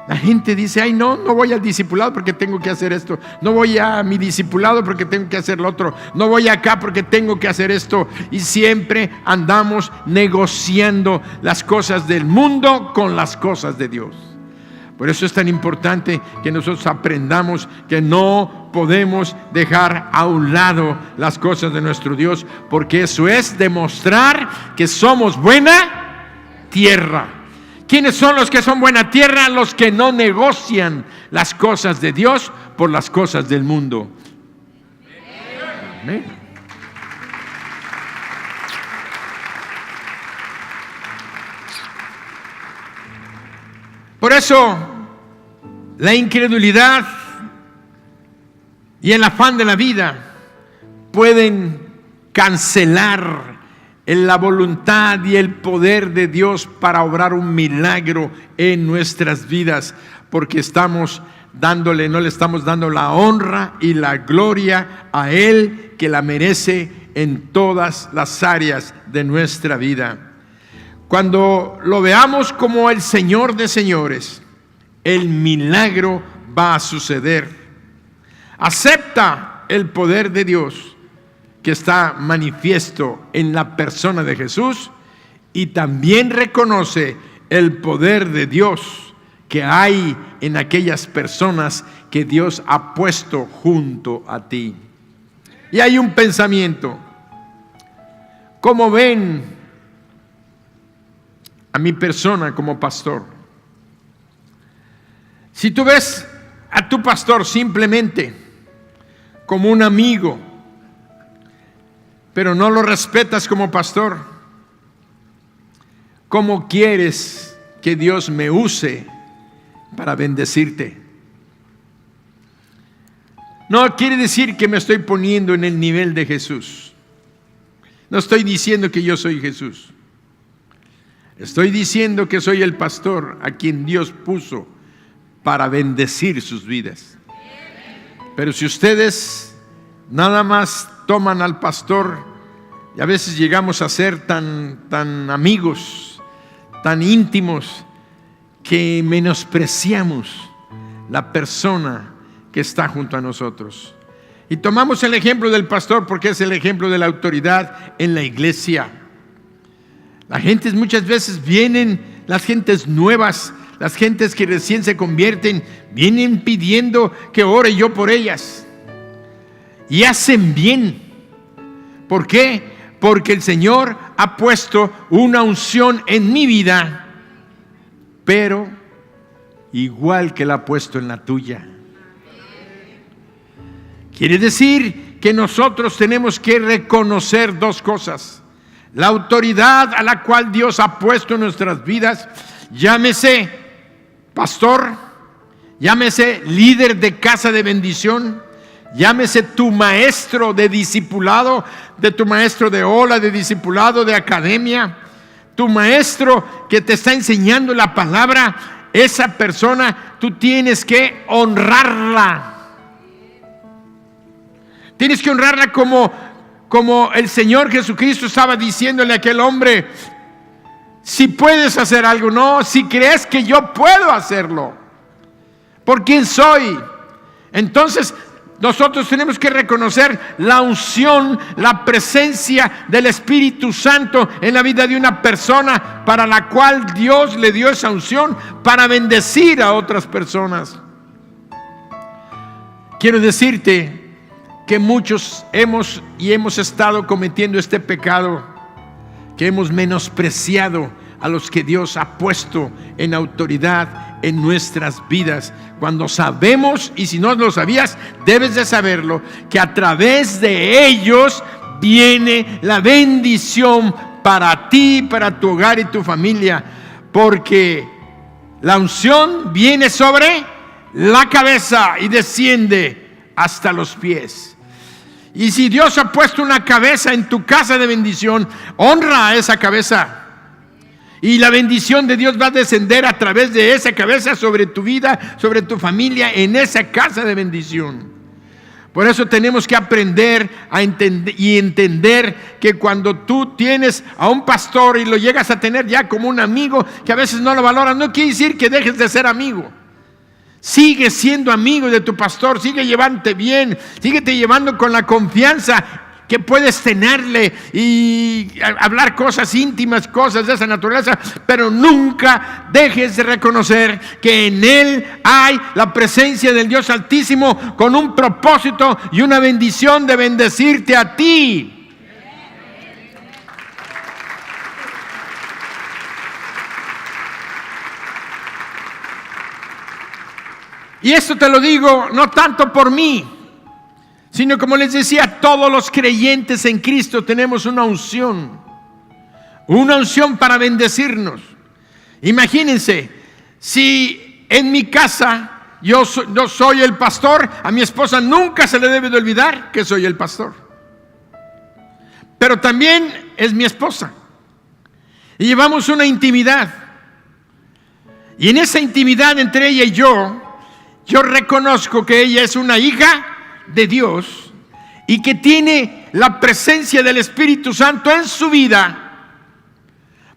La gente dice: ay, no voy al discipulado porque tengo que hacer esto, no voy a mi discipulado porque tengo que hacer lo otro, no voy acá porque tengo que hacer esto. Y siempre andamos negociando las cosas del mundo con las cosas de Dios. Por eso es tan importante que nosotros aprendamos que no podemos dejar a un lado las cosas de nuestro Dios, porque eso es demostrar que somos buena tierra. ¿Quiénes son los que son buena tierra? Los que no negocian las cosas de Dios por las cosas del mundo. Amén. Por eso, la incredulidad y el afán de la vida pueden cancelar la voluntad y el poder de Dios para obrar un milagro en nuestras vidas, porque no le estamos dando la honra y la gloria a Él, que la merece en todas las áreas de nuestra vida. Cuando lo veamos como el Señor de señores, el milagro va a suceder. Acepta el poder de Dios que está manifiesto en la persona de Jesús, y también reconoce el poder de Dios que hay en aquellas personas que Dios ha puesto junto a ti. Y hay un pensamiento: ¿cómo ven a mi persona como pastor? Si tú ves a tu pastor simplemente como un amigo, pero no lo respetas como pastor, ¿cómo quieres que Dios me use para bendecirte? No quiere decir que me estoy poniendo en el nivel de Jesús. No estoy diciendo que yo soy Jesús. Estoy diciendo que soy el pastor a quien Dios puso para bendecir sus vidas. Pero si ustedes nada más toman al pastor, y a veces llegamos a ser tan amigos, tan íntimos, que menospreciamos la persona que está junto a nosotros. Y tomamos el ejemplo del pastor porque es el ejemplo de la autoridad en la iglesia. Las gentes muchas veces vienen, las gentes nuevas, las gentes que recién se convierten, vienen pidiendo que ore yo por ellas. Y hacen bien. ¿Por qué? Porque el Señor ha puesto una unción en mi vida, pero igual que la ha puesto en la tuya. Quiere decir que nosotros tenemos que reconocer dos cosas: la autoridad a la cual Dios ha puesto en nuestras vidas, llámese pastor, llámese líder de casa de bendición, llámese tu maestro de discipulado, de tu maestro de ola, de discipulado, de academia, tu maestro que te está enseñando la palabra. Esa persona tú tienes que honrarla. Tienes que honrarla como el Señor Jesucristo estaba diciéndole a aquel hombre: si puedes hacer algo, no, si crees que yo puedo hacerlo, ¿por quién soy? Entonces nosotros tenemos que reconocer la unción, la presencia del Espíritu Santo en la vida de una persona, para la cual Dios le dio esa unción para bendecir a otras personas. Quiero decirte que muchos hemos estado cometiendo este pecado, que hemos menospreciado a los que Dios ha puesto en autoridad en nuestras vidas, cuando sabemos, y si no lo sabías, debes de saberlo, que a través de ellos viene la bendición para ti, para tu hogar y tu familia, porque La unción viene sobre la cabeza y desciende hasta los pies. Y si Dios ha puesto una cabeza en tu casa de bendición, honra a esa cabeza. Y la bendición de Dios va a descender a través de esa cabeza sobre tu vida, sobre tu familia, en esa casa de bendición. Por eso tenemos que aprender a entender que cuando tú tienes a un pastor y lo llegas a tener ya como un amigo, que a veces no lo valoras, no quiere decir que dejes de ser amigo. Sigue siendo amigo de tu pastor, sigue llevándote bien, síguete llevando con la confianza que puedes tenerle y hablar cosas íntimas, cosas de esa naturaleza, pero nunca dejes de reconocer que en él hay la presencia del Dios Altísimo con un propósito y una bendición de bendecirte a ti. Y esto te lo digo no tanto por mí, sino como les decía, todos los creyentes en Cristo tenemos una unción para bendecirnos. Imagínense, si en mi casa yo soy el pastor, a mi esposa nunca se le debe de olvidar que soy el pastor. Pero también es mi esposa. Y llevamos una intimidad. Y en esa intimidad entre ella y yo reconozco que ella es una hija de Dios y que tiene la presencia del Espíritu Santo en su vida.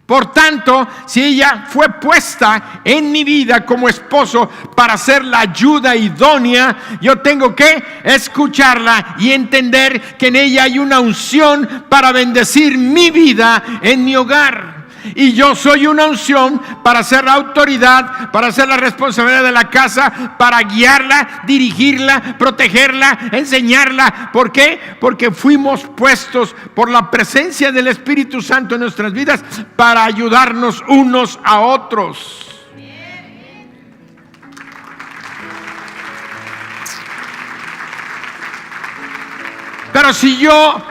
Por tanto, si ella fue puesta en mi vida como esposo para ser la ayuda idónea, yo tengo que escucharla y entender que en ella hay una unción para bendecir mi vida en mi hogar. Y yo soy una unción para ser la autoridad, para ser la responsabilidad de la casa, para guiarla, dirigirla, protegerla, enseñarla. ¿Por qué? Porque fuimos puestos por la presencia del Espíritu Santo en nuestras vidas para ayudarnos unos a otros. Pero si yo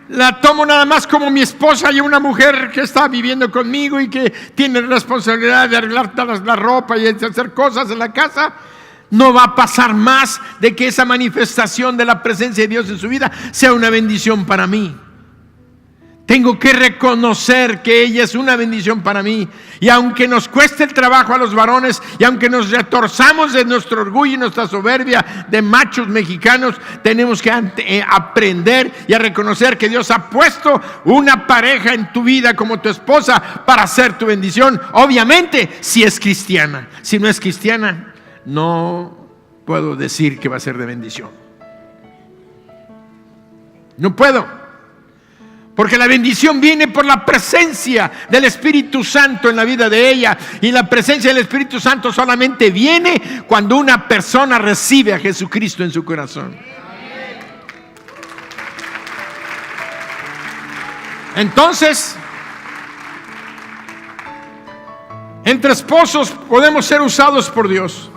la tomo nada más como mi esposa y una mujer que está viviendo conmigo y que tiene responsabilidad de arreglar la ropa y de hacer cosas en la casa, no va a pasar más de que esa manifestación de la presencia de Dios en su vida sea una bendición para mí. Tengo que reconocer que ella es una bendición para mí. Y aunque nos cueste el trabajo a los varones, y aunque nos retorzamos de nuestro orgullo y nuestra soberbia de machos mexicanos, tenemos que aprender y a reconocer que Dios ha puesto una pareja en tu vida como tu esposa para ser tu bendición. Obviamente, si es cristiana. Si no es cristiana, no puedo decir que va a ser de bendición. No puedo. Porque la bendición viene por la presencia del Espíritu Santo en la vida de ella. Y la presencia del Espíritu Santo solamente viene cuando una persona recibe a Jesucristo en su corazón. Entonces, entre esposos podemos ser usados por Dios,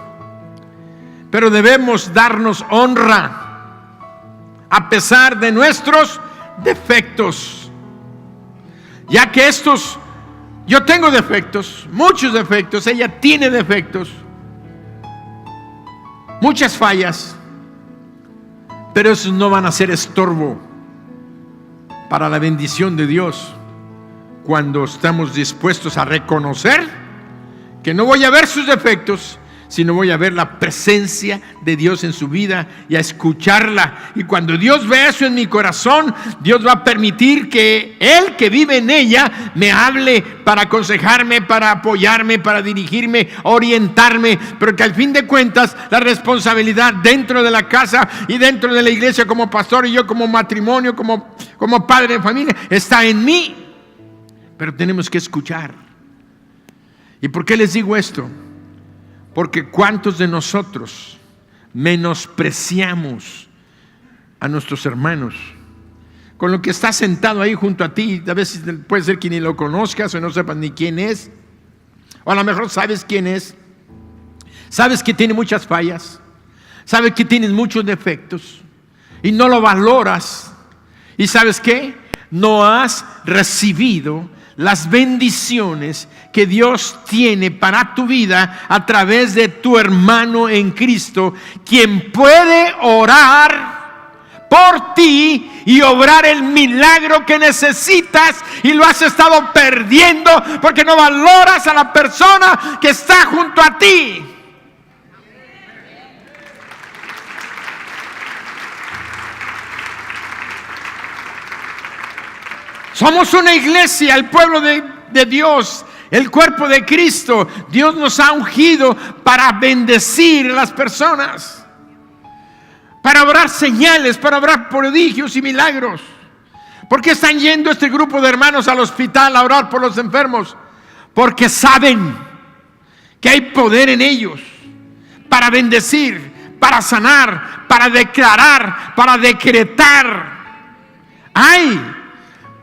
pero debemos darnos honra a pesar de nuestros defectos, ya que yo tengo defectos, muchos defectos, ella tiene defectos, muchas fallas, pero esos no van a ser estorbo para la bendición de Dios cuando estamos dispuestos a reconocer que no voy a ver sus defectos, sino voy a ver la presencia de Dios en su vida y a escucharla. Y cuando Dios ve eso en mi corazón, Dios va a permitir que Él que vive en ella me hable para aconsejarme, para apoyarme, para dirigirme, orientarme. Pero que al fin de cuentas la responsabilidad dentro de la casa y dentro de la iglesia como pastor y yo como matrimonio, como padre de familia, está en mí. Pero tenemos que escuchar. ¿Y por qué les digo esto? Porque ¿cuántos de nosotros menospreciamos a nuestros hermanos? Con lo que está sentado ahí junto a ti, a veces puede ser que ni lo conozcas o no sepas ni quién es, o a lo mejor sabes quién es, sabes que tiene muchas fallas, sabes que tienes muchos defectos y no lo valoras. ¿Y sabes qué? No has recibido las bendiciones que Dios tiene para tu vida a través de tu hermano en Cristo, quien puede orar por ti y obrar el milagro que necesitas y lo has estado perdiendo porque no valoras a la persona que está junto a ti. Somos una iglesia, el pueblo de Dios, el cuerpo de Cristo. Dios nos ha ungido para bendecir a las personas, para obrar señales, para obrar prodigios y milagros. ¿Por qué están yendo este grupo de hermanos al hospital a orar por los enfermos? Porque saben que hay poder en ellos para bendecir, para sanar, para declarar, para decretar.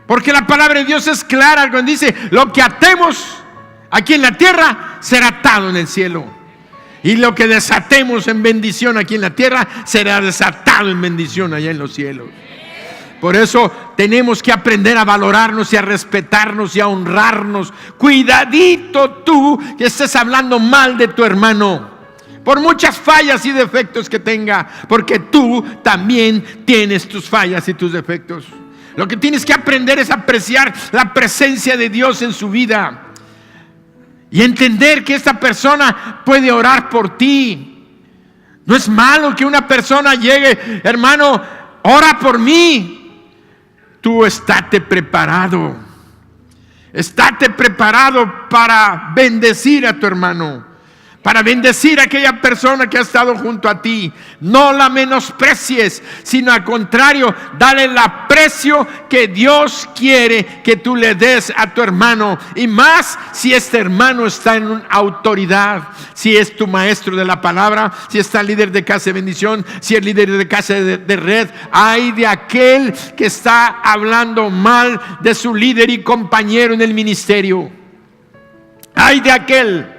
Porque la palabra de Dios es clara cuando dice: lo que atemos aquí en la tierra será atado en el cielo, y lo que desatemos en bendición aquí en la tierra será desatado en bendición allá en los cielos. Por eso tenemos que aprender a valorarnos y a respetarnos y a honrarnos. Cuidadito tú que estés hablando mal de tu hermano, por muchas fallas y defectos que tenga, porque tú también tienes tus fallas y tus defectos. Lo que tienes que aprender es apreciar la presencia de Dios en su vida y entender que esta persona puede orar por ti. No es malo que una persona llegue: hermano, ora por mí. Tú estate preparado para bendecir a tu hermano, para bendecir a aquella persona que ha estado junto a ti. No la menosprecies, sino al contrario, dale el aprecio que Dios quiere que tú le des a tu hermano. Y más si este hermano está en autoridad, si es tu maestro de la palabra, si está líder de casa de bendición, si es líder de casa de red. Ay de aquel que está hablando mal de su líder y compañero en el ministerio. Ay de aquel.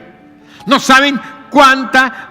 No saben cuánta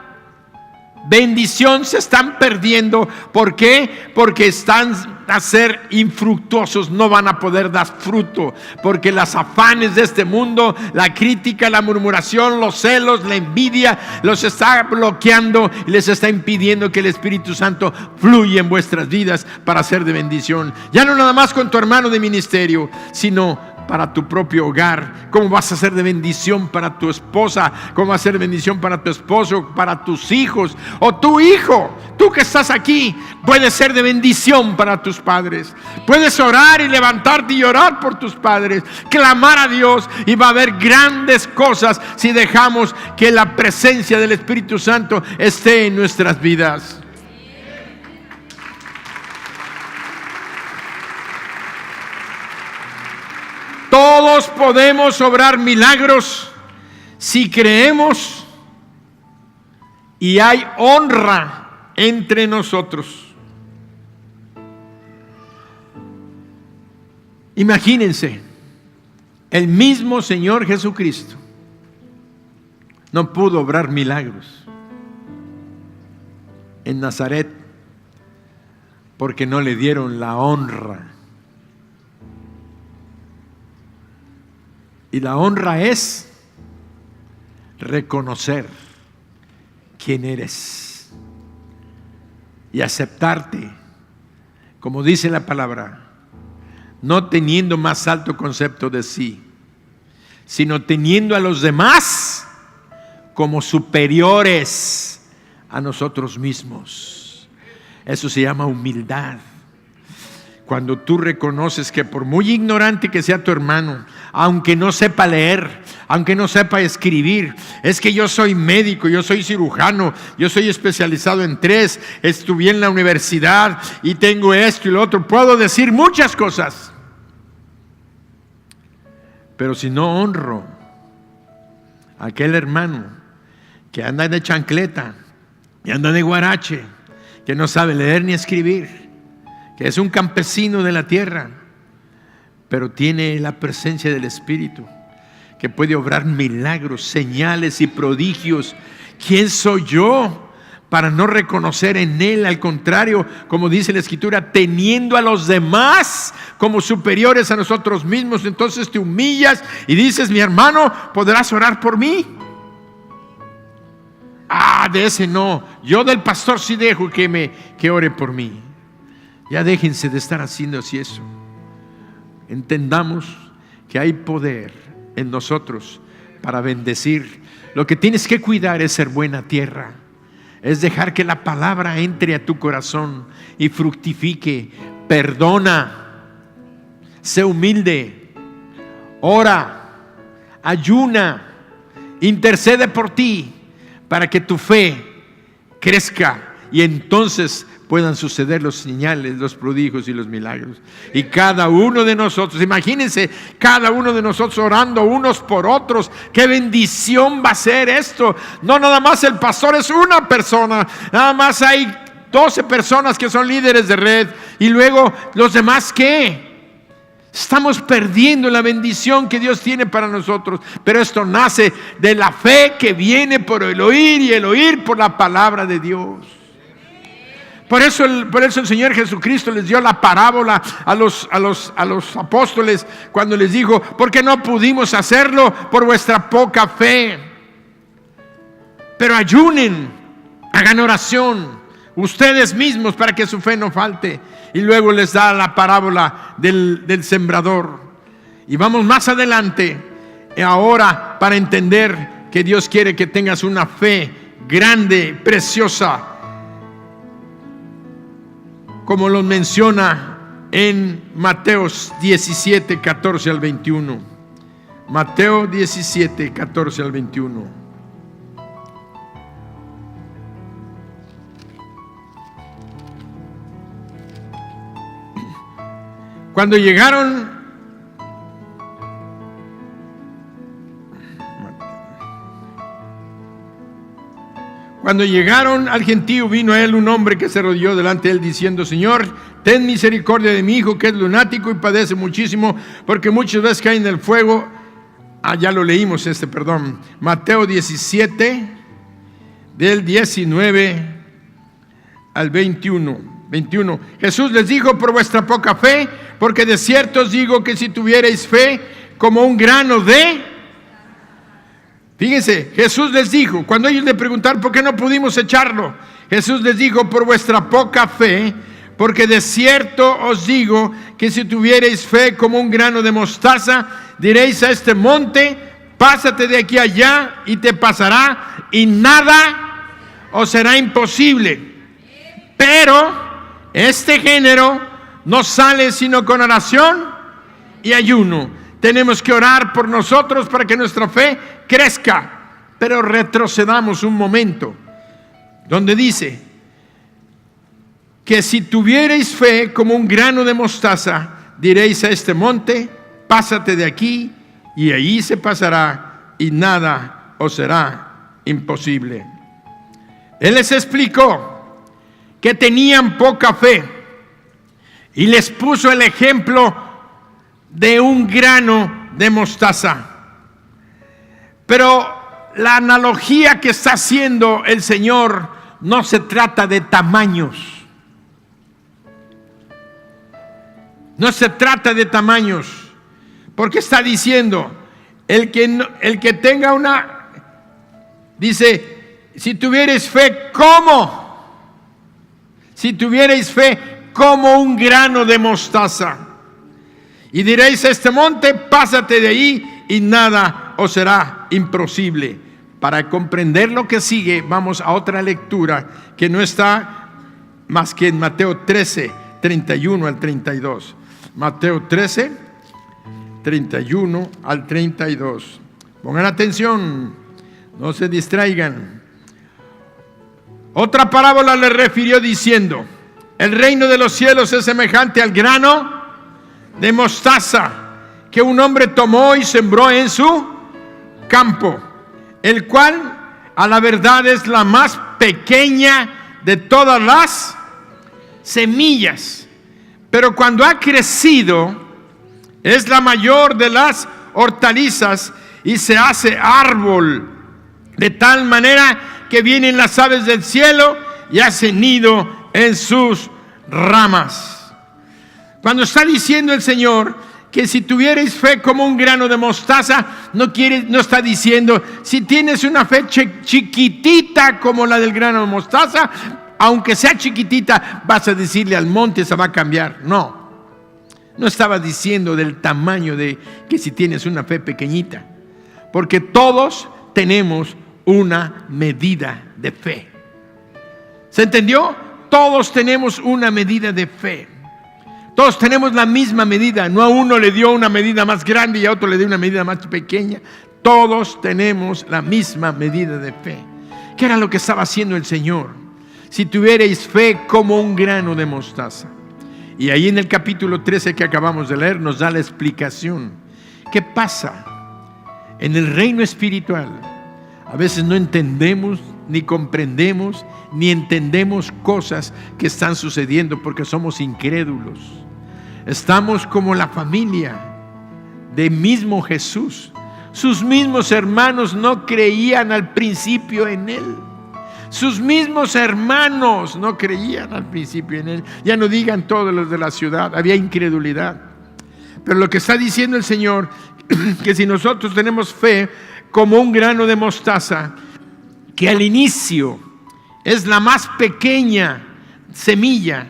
bendición se están perdiendo. ¿Por qué? Porque están a ser infructuosos, no van a poder dar fruto, porque los afanes de este mundo, la crítica, la murmuración, los celos, la envidia, los está bloqueando y les está impidiendo que el Espíritu Santo fluya en vuestras vidas para ser de bendición. Ya no nada más con tu hermano de ministerio, sino para tu propio hogar. ¿Cómo vas a ser de bendición para tu esposa? ¿Cómo vas a ser de bendición para tu esposo, para tus hijos? O tu hijo, tú que estás aquí, puedes ser de bendición para tus padres. Puedes orar y levantarte y orar por tus padres, clamar a Dios, y va a haber grandes cosas si dejamos que la presencia del Espíritu Santo esté en nuestras vidas. Todos podemos obrar milagros si creemos y hay honra entre nosotros. Imagínense, el mismo Señor Jesucristo no pudo obrar milagros en Nazaret porque no le dieron la honra. Y la honra es reconocer quién eres y aceptarte, como dice la palabra, no teniendo más alto concepto de sí, sino teniendo a los demás como superiores a nosotros mismos. Eso se llama humildad. Cuando tú reconoces que por muy ignorante que sea tu hermano, aunque no sepa leer, aunque no sepa escribir, es que yo soy médico, yo soy cirujano, yo soy especializado en 3, estudié en la universidad y tengo esto y lo otro, puedo decir muchas cosas, pero si no honro a aquel hermano que anda de chancleta, que anda de guarache, que no sabe leer ni escribir, que es un campesino de la tierra, pero tiene la presencia del Espíritu, que puede obrar milagros, señales y prodigios. ¿Quién soy yo para no reconocer en Él. Al contrario, como dice la Escritura, teniendo a los demás como superiores a nosotros mismos, entonces te humillas y dices: mi hermano, ¿podrás orar por mí? De ese no. Yo del pastor sí dejo que ore por mí. Ya déjense de estar haciendo así eso. Entendamos que hay poder en nosotros para bendecir. Lo que tienes que cuidar es ser buena tierra. Es dejar que la palabra entre a tu corazón y fructifique. Perdona, sé humilde, ora, ayuna, intercede por ti para que tu fe crezca y entonces puedan suceder los señales, los prodigios y los milagros. Y cada uno de nosotros, imagínense, cada uno de nosotros orando unos por otros. ¡Qué bendición va a ser esto! No nada más el pastor es una persona, nada más hay 12 personas que son líderes de red. Y luego, ¿los demás qué? Estamos perdiendo la bendición que Dios tiene para nosotros. Pero esto nace de la fe que viene por el oír, y el oír por la palabra de Dios. Por eso el Señor Jesucristo les dio la parábola a los apóstoles cuando les dijo: ¿por qué no pudimos hacerlo? Por vuestra poca fe. Pero ayunen, hagan oración ustedes mismos para que su fe no falte. Y luego les da la parábola del sembrador. Y vamos más adelante ahora para entender que Dios quiere que tengas una fe grande, preciosa, como lo menciona en Mateo 17, 14 al 21. Mateo 17, 14 al 21. Cuando llegaron al gentío, vino a él un hombre que se arrodilló delante de él diciendo: Señor, ten misericordia de mi hijo, que es lunático y padece muchísimo, porque muchas veces cae en el fuego. Ya lo leímos Mateo 17, del 19 al 21. Jesús les dijo: por vuestra poca fe, porque de cierto os digo que si tuvierais fe como un grano de... Fíjense, Jesús les dijo, cuando ellos le preguntaron por qué no pudimos echarlo, Jesús les dijo: por vuestra poca fe, porque de cierto os digo que si tuvierais fe como un grano de mostaza, diréis a este monte: pásate de aquí allá, y te pasará, y nada os será imposible. Pero este género no sale sino con oración y ayuno. Tenemos que orar por nosotros para que nuestra fe crezca. Pero retrocedamos un momento, donde dice que si tuvierais fe como un grano de mostaza, diréis a este monte: pásate de aquí, y allí se pasará, y nada os será imposible. Él les explicó que tenían poca fe y les puso el ejemplo de un grano de mostaza. Pero la analogía que está haciendo el Señor no se trata de tamaños. No se trata de tamaños, porque está diciendo: el que tenga una, dice, si tuvierais fe como, si tuvierais fe como un grano de mostaza, y diréis a este monte: pásate de ahí, y nada os será imposible. Para comprender lo que sigue, vamos a otra lectura que no está más que en Mateo 13, 31 al 32. Mateo 13, 31 al 32. Pongan atención, no se distraigan. Otra parábola le refirió diciendo: el reino de los cielos es semejante al grano de mostaza que un hombre tomó y sembró en su campo, el cual a la verdad es la más pequeña de todas las semillas, pero cuando ha crecido es la mayor de las hortalizas y se hace árbol, de tal manera que vienen las aves del cielo y hacen nido en sus ramas. Cuando está diciendo el Señor que si tuvierais fe como un grano de mostaza, no está diciendo si tienes una fe chiquitita como la del grano de mostaza, aunque sea chiquitita, vas a decirle al monte se va a cambiar. No estaba diciendo del tamaño de que si tienes una fe pequeñita, porque todos tenemos una medida de fe. ¿Se entendió? Todos tenemos una medida de fe. Todos tenemos la misma medida. No a uno le dio una medida más grande y a otro le dio una medida más pequeña. Todos tenemos la misma medida de fe. ¿Qué era lo que estaba haciendo el Señor? Si tuvierais fe como un grano de mostaza. Y ahí en el capítulo 13 que acabamos de leer nos da la explicación. ¿Qué pasa en el reino espiritual? A veces no entendemos, ni comprendemos, ni entendemos cosas que están sucediendo porque somos incrédulos. Estamos como la familia de mismo Jesús. Sus mismos hermanos no creían al principio en Él. Sus mismos hermanos no creían al principio en Él. Ya no digan todos los de la ciudad, había incredulidad. Pero lo que está diciendo el Señor, que si nosotros tenemos fe como un grano de mostaza, que al inicio es la más pequeña semilla,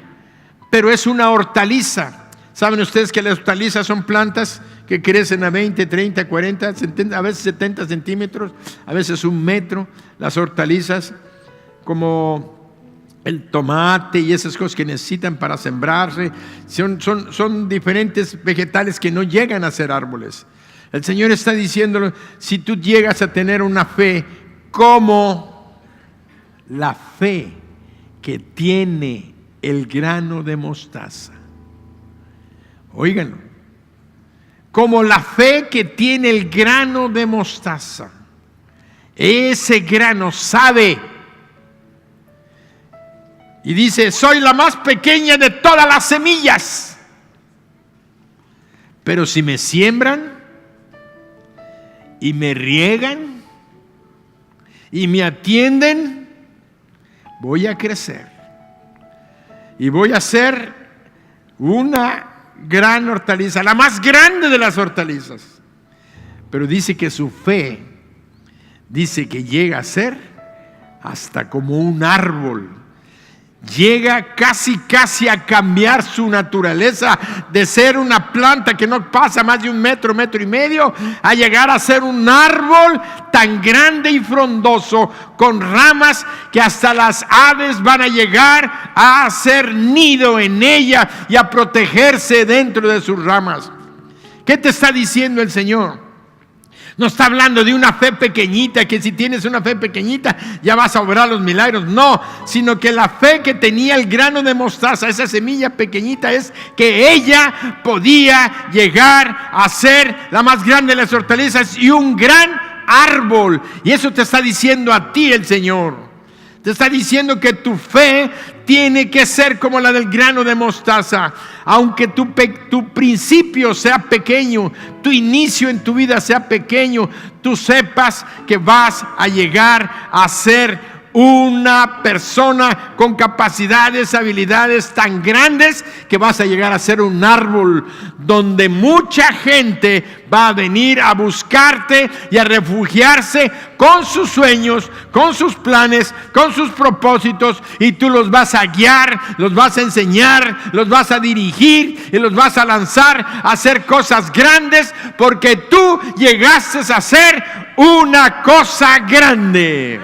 pero es una hortaliza. ¿Saben ustedes que las hortalizas son plantas que crecen a 20, 30, 40, a veces 70 centímetros, a veces 1 metro? Las hortalizas, como el tomate y esas cosas que necesitan para sembrarse, son diferentes vegetales que no llegan a ser árboles. El Señor está diciéndolo, si tú llegas a tener una fe como la fe que tiene el grano de mostaza. Óiganlo, como la fe que tiene el grano de mostaza. Ese grano sabe y dice, soy la más pequeña de todas las semillas, pero si me siembran y me riegan y me atienden, voy a crecer y voy a ser una gran hortaliza, la más grande de las hortalizas. Pero dice que su fe, dice que llega a ser hasta como un árbol. Llega casi a cambiar su naturaleza de ser una planta que no pasa más de 1 metro, 1,5 metros, a llegar a ser un árbol tan grande y frondoso, con ramas que hasta las aves van a llegar a hacer nido en ella y a protegerse dentro de sus ramas. ¿Qué te está diciendo el Señor? No está hablando de una fe pequeñita, que si tienes una fe pequeñita ya vas a obrar los milagros. No, sino que la fe que tenía el grano de mostaza, esa semilla pequeñita, es que ella podía llegar a ser la más grande de las hortalizas y un gran árbol. Y eso te está diciendo a ti el Señor. Te está diciendo que tu fe tiene que ser como la del grano de mostaza. Aunque tu principio sea pequeño, tu inicio en tu vida sea pequeño, tú sepas que vas a llegar a ser una persona con capacidades, habilidades tan grandes que vas a llegar a ser un árbol donde mucha gente va a venir a buscarte y a refugiarse con sus sueños, con sus planes, con sus propósitos, y tú los vas a guiar, los vas a enseñar, los vas a dirigir y los vas a lanzar a hacer cosas grandes, porque tú llegaste a ser una cosa grande.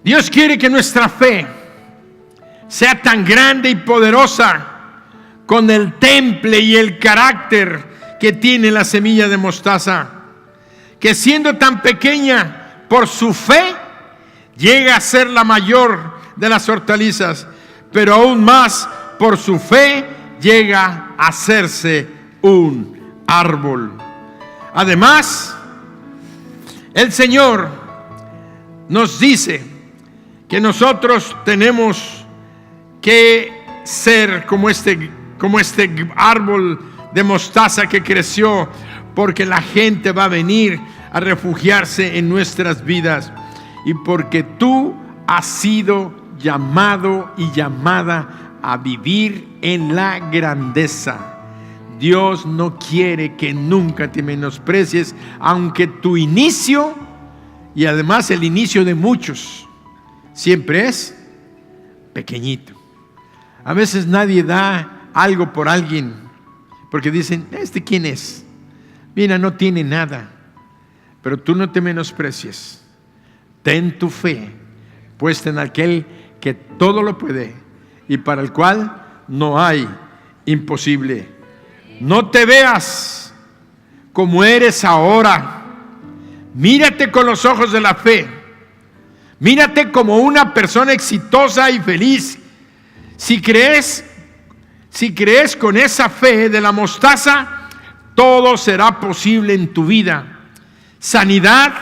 Dios quiere que nuestra fe sea tan grande y poderosa, con el temple y el carácter que tiene la semilla de mostaza, que siendo tan pequeña, por su fe llega a ser la mayor de las hortalizas, pero aún más por su fe llega a hacerse un árbol. Además, el Señor nos dice que nosotros tenemos que ser como este árbol de mostaza que creció, porque la gente va a venir a refugiarse en nuestras vidas, y porque tú has sido llamado y llamada a vivir en la grandeza. Dios no quiere que nunca te menosprecies, aunque tu inicio, y además el inicio de muchos, siempre es pequeñito. A veces nadie da algo por alguien, porque dicen, ¿este quién es? Mira, no tiene nada. Pero tú no te menosprecies. Ten tu fe puesta en aquel que todo lo puede y para el cual no hay imposible. No te veas como eres ahora. Mírate con los ojos de la fe. Mírate como una persona exitosa y feliz. Si crees con esa fe de la mostaza, todo será posible en tu vida. Sanidad,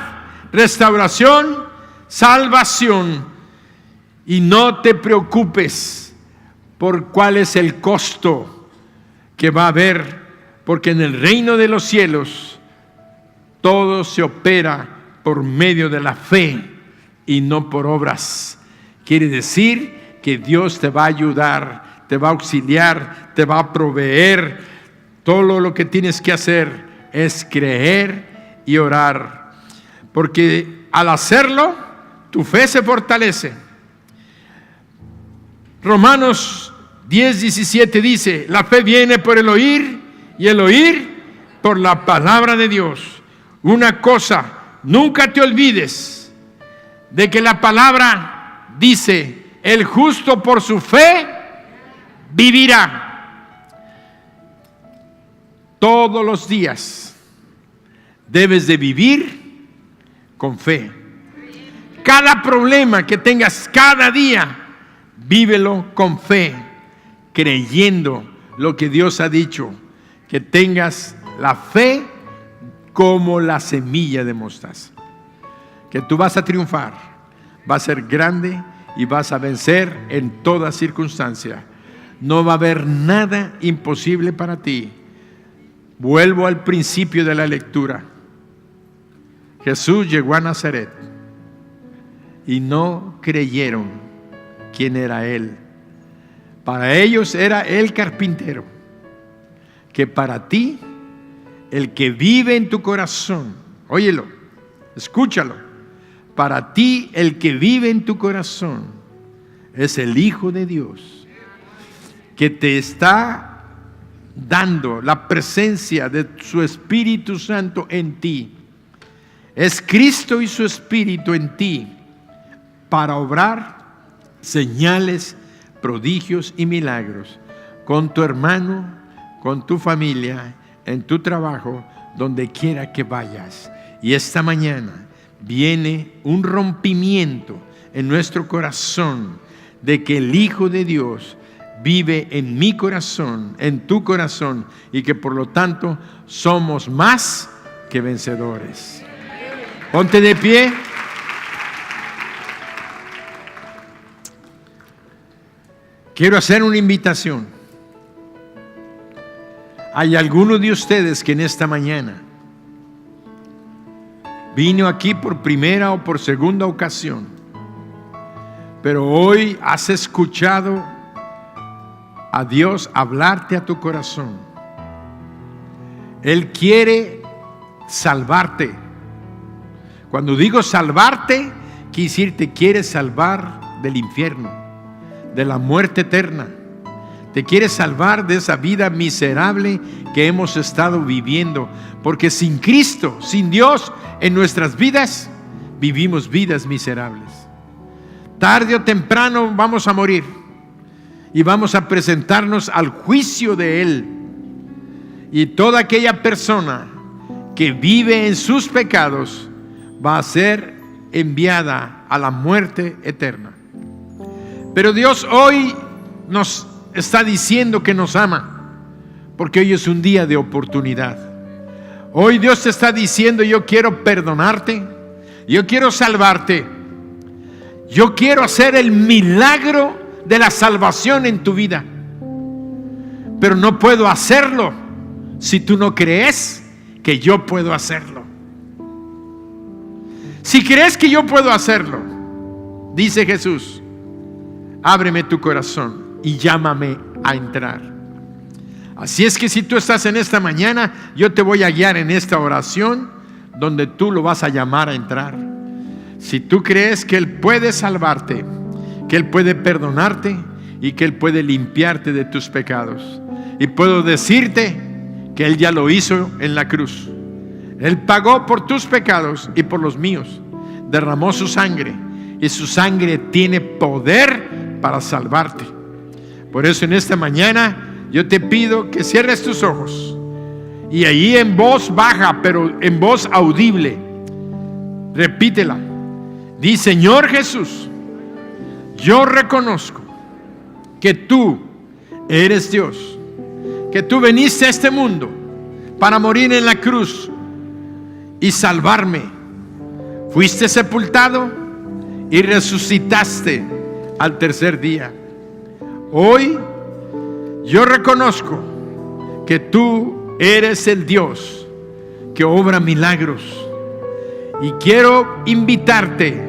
restauración, salvación. Y no te preocupes por cuál es el costo que va a haber, porque en el reino de los cielos todo se opera por medio de la fe y no por obras. Quiere decir que Dios te va a ayudar, te va a auxiliar, te va a proveer. Todo lo que tienes que hacer es creer y orar, porque al hacerlo tu fe se fortalece. Romanos 10:17 dice: la fe viene por el oír y el oír por la palabra de Dios. Una cosa, nunca te olvides de que la palabra dice: el justo por su fe vivirá. Todos los días debes de vivir con fe. Cada problema que tengas cada día, vívelo con fe, creyendo lo que Dios ha dicho, que tengas la fe como la semilla de mostaza, que tú vas a triunfar, vas a ser grande y vas a vencer en toda circunstancia. No va a haber nada imposible para ti. Vuelvo al principio de la lectura. Jesús llegó a Nazaret y no creyeron quién era Él. Para ellos era el carpintero. Que para ti, el que vive en tu corazón, óyelo, escúchalo, para ti el que vive en tu corazón es el Hijo de Dios, que te está dando la presencia de su Espíritu Santo en ti. Es Cristo y su Espíritu en ti para obrar señales, prodigios y milagros con tu hermano, con tu familia, en tu trabajo, donde quiera que vayas. Y esta mañana viene un rompimiento en nuestro corazón de que el Hijo de Dios vive en mi corazón, en tu corazón, y que por lo tanto somos más que vencedores. Ponte de pie. Quiero hacer una invitación. Hay alguno de ustedes que en esta mañana vino aquí por primera o por segunda ocasión, pero hoy has escuchado a Dios hablarte a tu corazón. Él quiere salvarte. Cuando digo salvarte, quiere decir te quiere salvar del infierno, de la muerte eterna. Te quiere salvar de esa vida miserable que hemos estado viviendo, porque sin Cristo, sin Dios en nuestras vidas, vivimos vidas miserables. Tarde o temprano vamos a morir y vamos a presentarnos al juicio de Él. Y toda aquella persona que vive en sus pecados va a ser enviada a la muerte eterna. Pero Dios hoy nos está diciendo que nos ama, porque hoy es un día de oportunidad. Hoy Dios te está diciendo: yo quiero perdonarte, yo quiero salvarte, yo quiero hacer el milagro de la salvación en tu vida. Pero no puedo hacerlo si tú no crees que yo puedo hacerlo. Si crees que yo puedo hacerlo, dice Jesús, ábreme tu corazón y llámame a entrar. Así es que si tú estás en esta mañana, yo te voy a guiar en esta oración donde tú lo vas a llamar a entrar. Si tú crees que Él puede salvarte, que Él puede perdonarte y que Él puede limpiarte de tus pecados. Y puedo decirte que Él ya lo hizo en la cruz. Él pagó por tus pecados y por los míos. Derramó su sangre y su sangre tiene poder para salvarte. Por eso en esta mañana yo te pido que cierres tus ojos y ahí en voz baja, pero en voz audible, repítela. Di: Señor Jesús, yo reconozco que tú eres Dios, que tú viniste a este mundo para morir en la cruz y salvarme. Fuiste sepultado y resucitaste al tercer día. Hoy yo reconozco que tú eres el Dios que obra milagros y quiero invitarte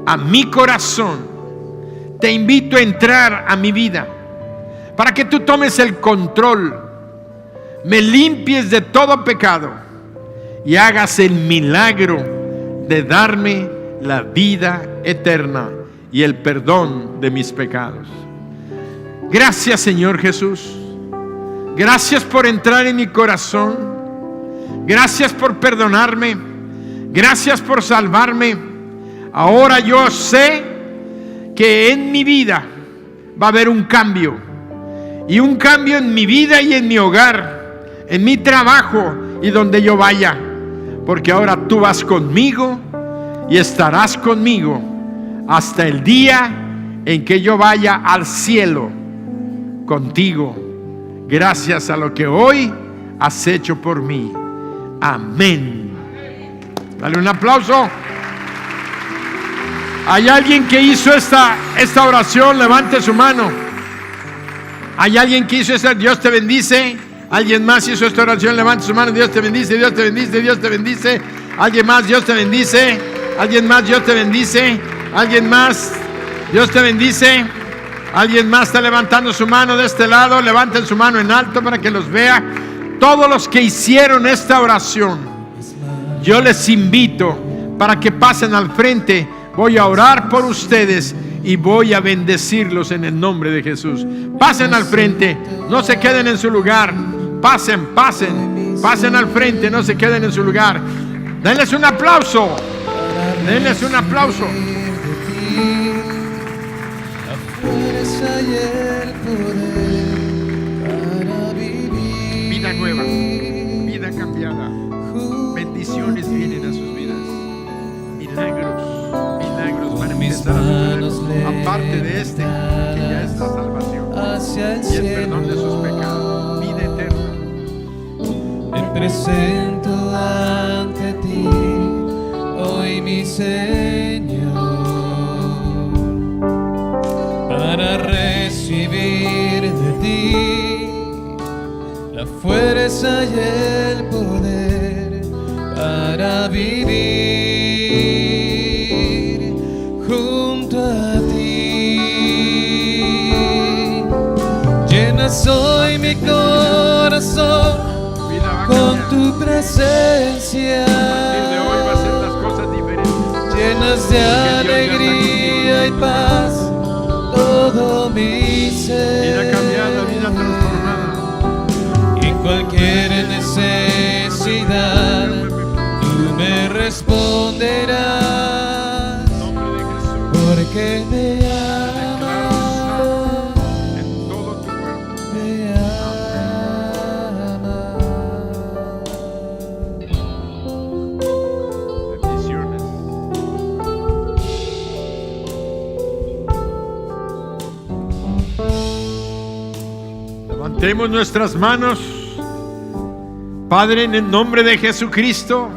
a mi corazón. Te invito a entrar a mi vida para que tú tomes el control, me limpies de todo pecado y hagas el milagro de darme la vida eterna y el perdón de mis pecados. Gracias, Señor Jesús. Gracias por entrar en mi corazón. Gracias por perdonarme. Gracias por salvarme. Ahora yo sé que en mi vida va a haber un cambio. Y un cambio en mi vida y en mi hogar, en mi trabajo y donde yo vaya. Porque ahora tú vas conmigo y estarás conmigo hasta el día en que yo vaya al cielo contigo, gracias a lo que hoy has hecho por mí. Amén. Dale un aplauso. ¿Hay alguien que hizo esta oración? Levante su mano. ¿Hay alguien que hizo esta? Dios te bendice. ¿Alguien más hizo esta oración? Levante su mano. Dios te bendice, Dios te bendice, Dios te bendice. ¿Alguien más? Dios te bendice. ¿Alguien más? Dios te bendice. ¿Alguien más? Dios te bendice. ¿Alguien más está levantando su mano de este lado? Levanten su mano en alto para que los vea. Todos los que hicieron esta oración, yo les invito para que pasen al frente. Voy a orar por ustedes y voy a bendecirlos en el nombre de Jesús. Pasen al frente, no se queden en su lugar. Pasen al frente, no se queden en su lugar. Denles un aplauso. Denles un aplauso. Vida nueva, vida cambiada. Bendiciones vienen a sus vidas. Milagros van a empezar a suceder. Aparte de que ya es la salvación y el perdón de sus pecados, vida eterna. Me presento ante ti hoy, mi Señor, para recibir de ti la fuerza y el poder para vivir junto a ti. Llenas hoy mi corazón con tu presencia. A partir de hoy va a ser las cosas diferentes. Llenas de alegría y paz todo mi ser. Vida cambiada, vida transformada. Y en cualquier necesidad tú me responderás, En nombre de Jesús. porque me Declaramos amas, en todo tu cuerpo. me amas. Bendiciones. Levantemos nuestras manos. Padre, en el nombre de Jesucristo,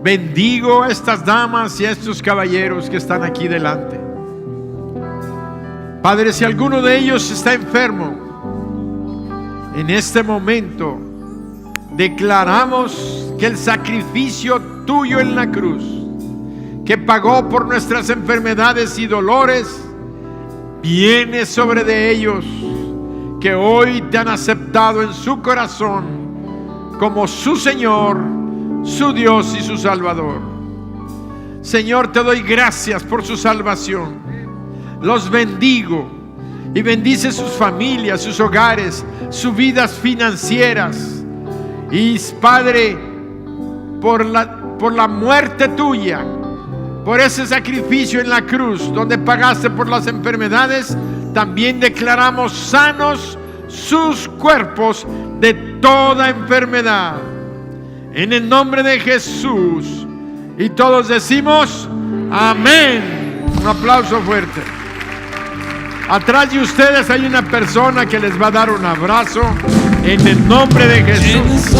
bendigo a estas damas y a estos caballeros que están aquí delante. Padre, si alguno de ellos está enfermo, en este momento declaramos que el sacrificio tuyo en la cruz, que pagó por nuestras enfermedades y dolores, viene sobre de ellos, que hoy te han aceptado en su corazón como su Señor, su Dios y su Salvador. Señor, te doy gracias por su salvación. Los bendigo y bendice sus familias, sus hogares, sus vidas financieras. Y Padre, por la muerte tuya, por ese sacrificio en la cruz donde pagaste por las enfermedades, también declaramos sanos sus cuerpos de toda enfermedad. En el nombre de Jesús. Y todos decimos amén. Un aplauso fuerte. Atrás de ustedes hay una persona que les va a dar un abrazo en el nombre de Jesús.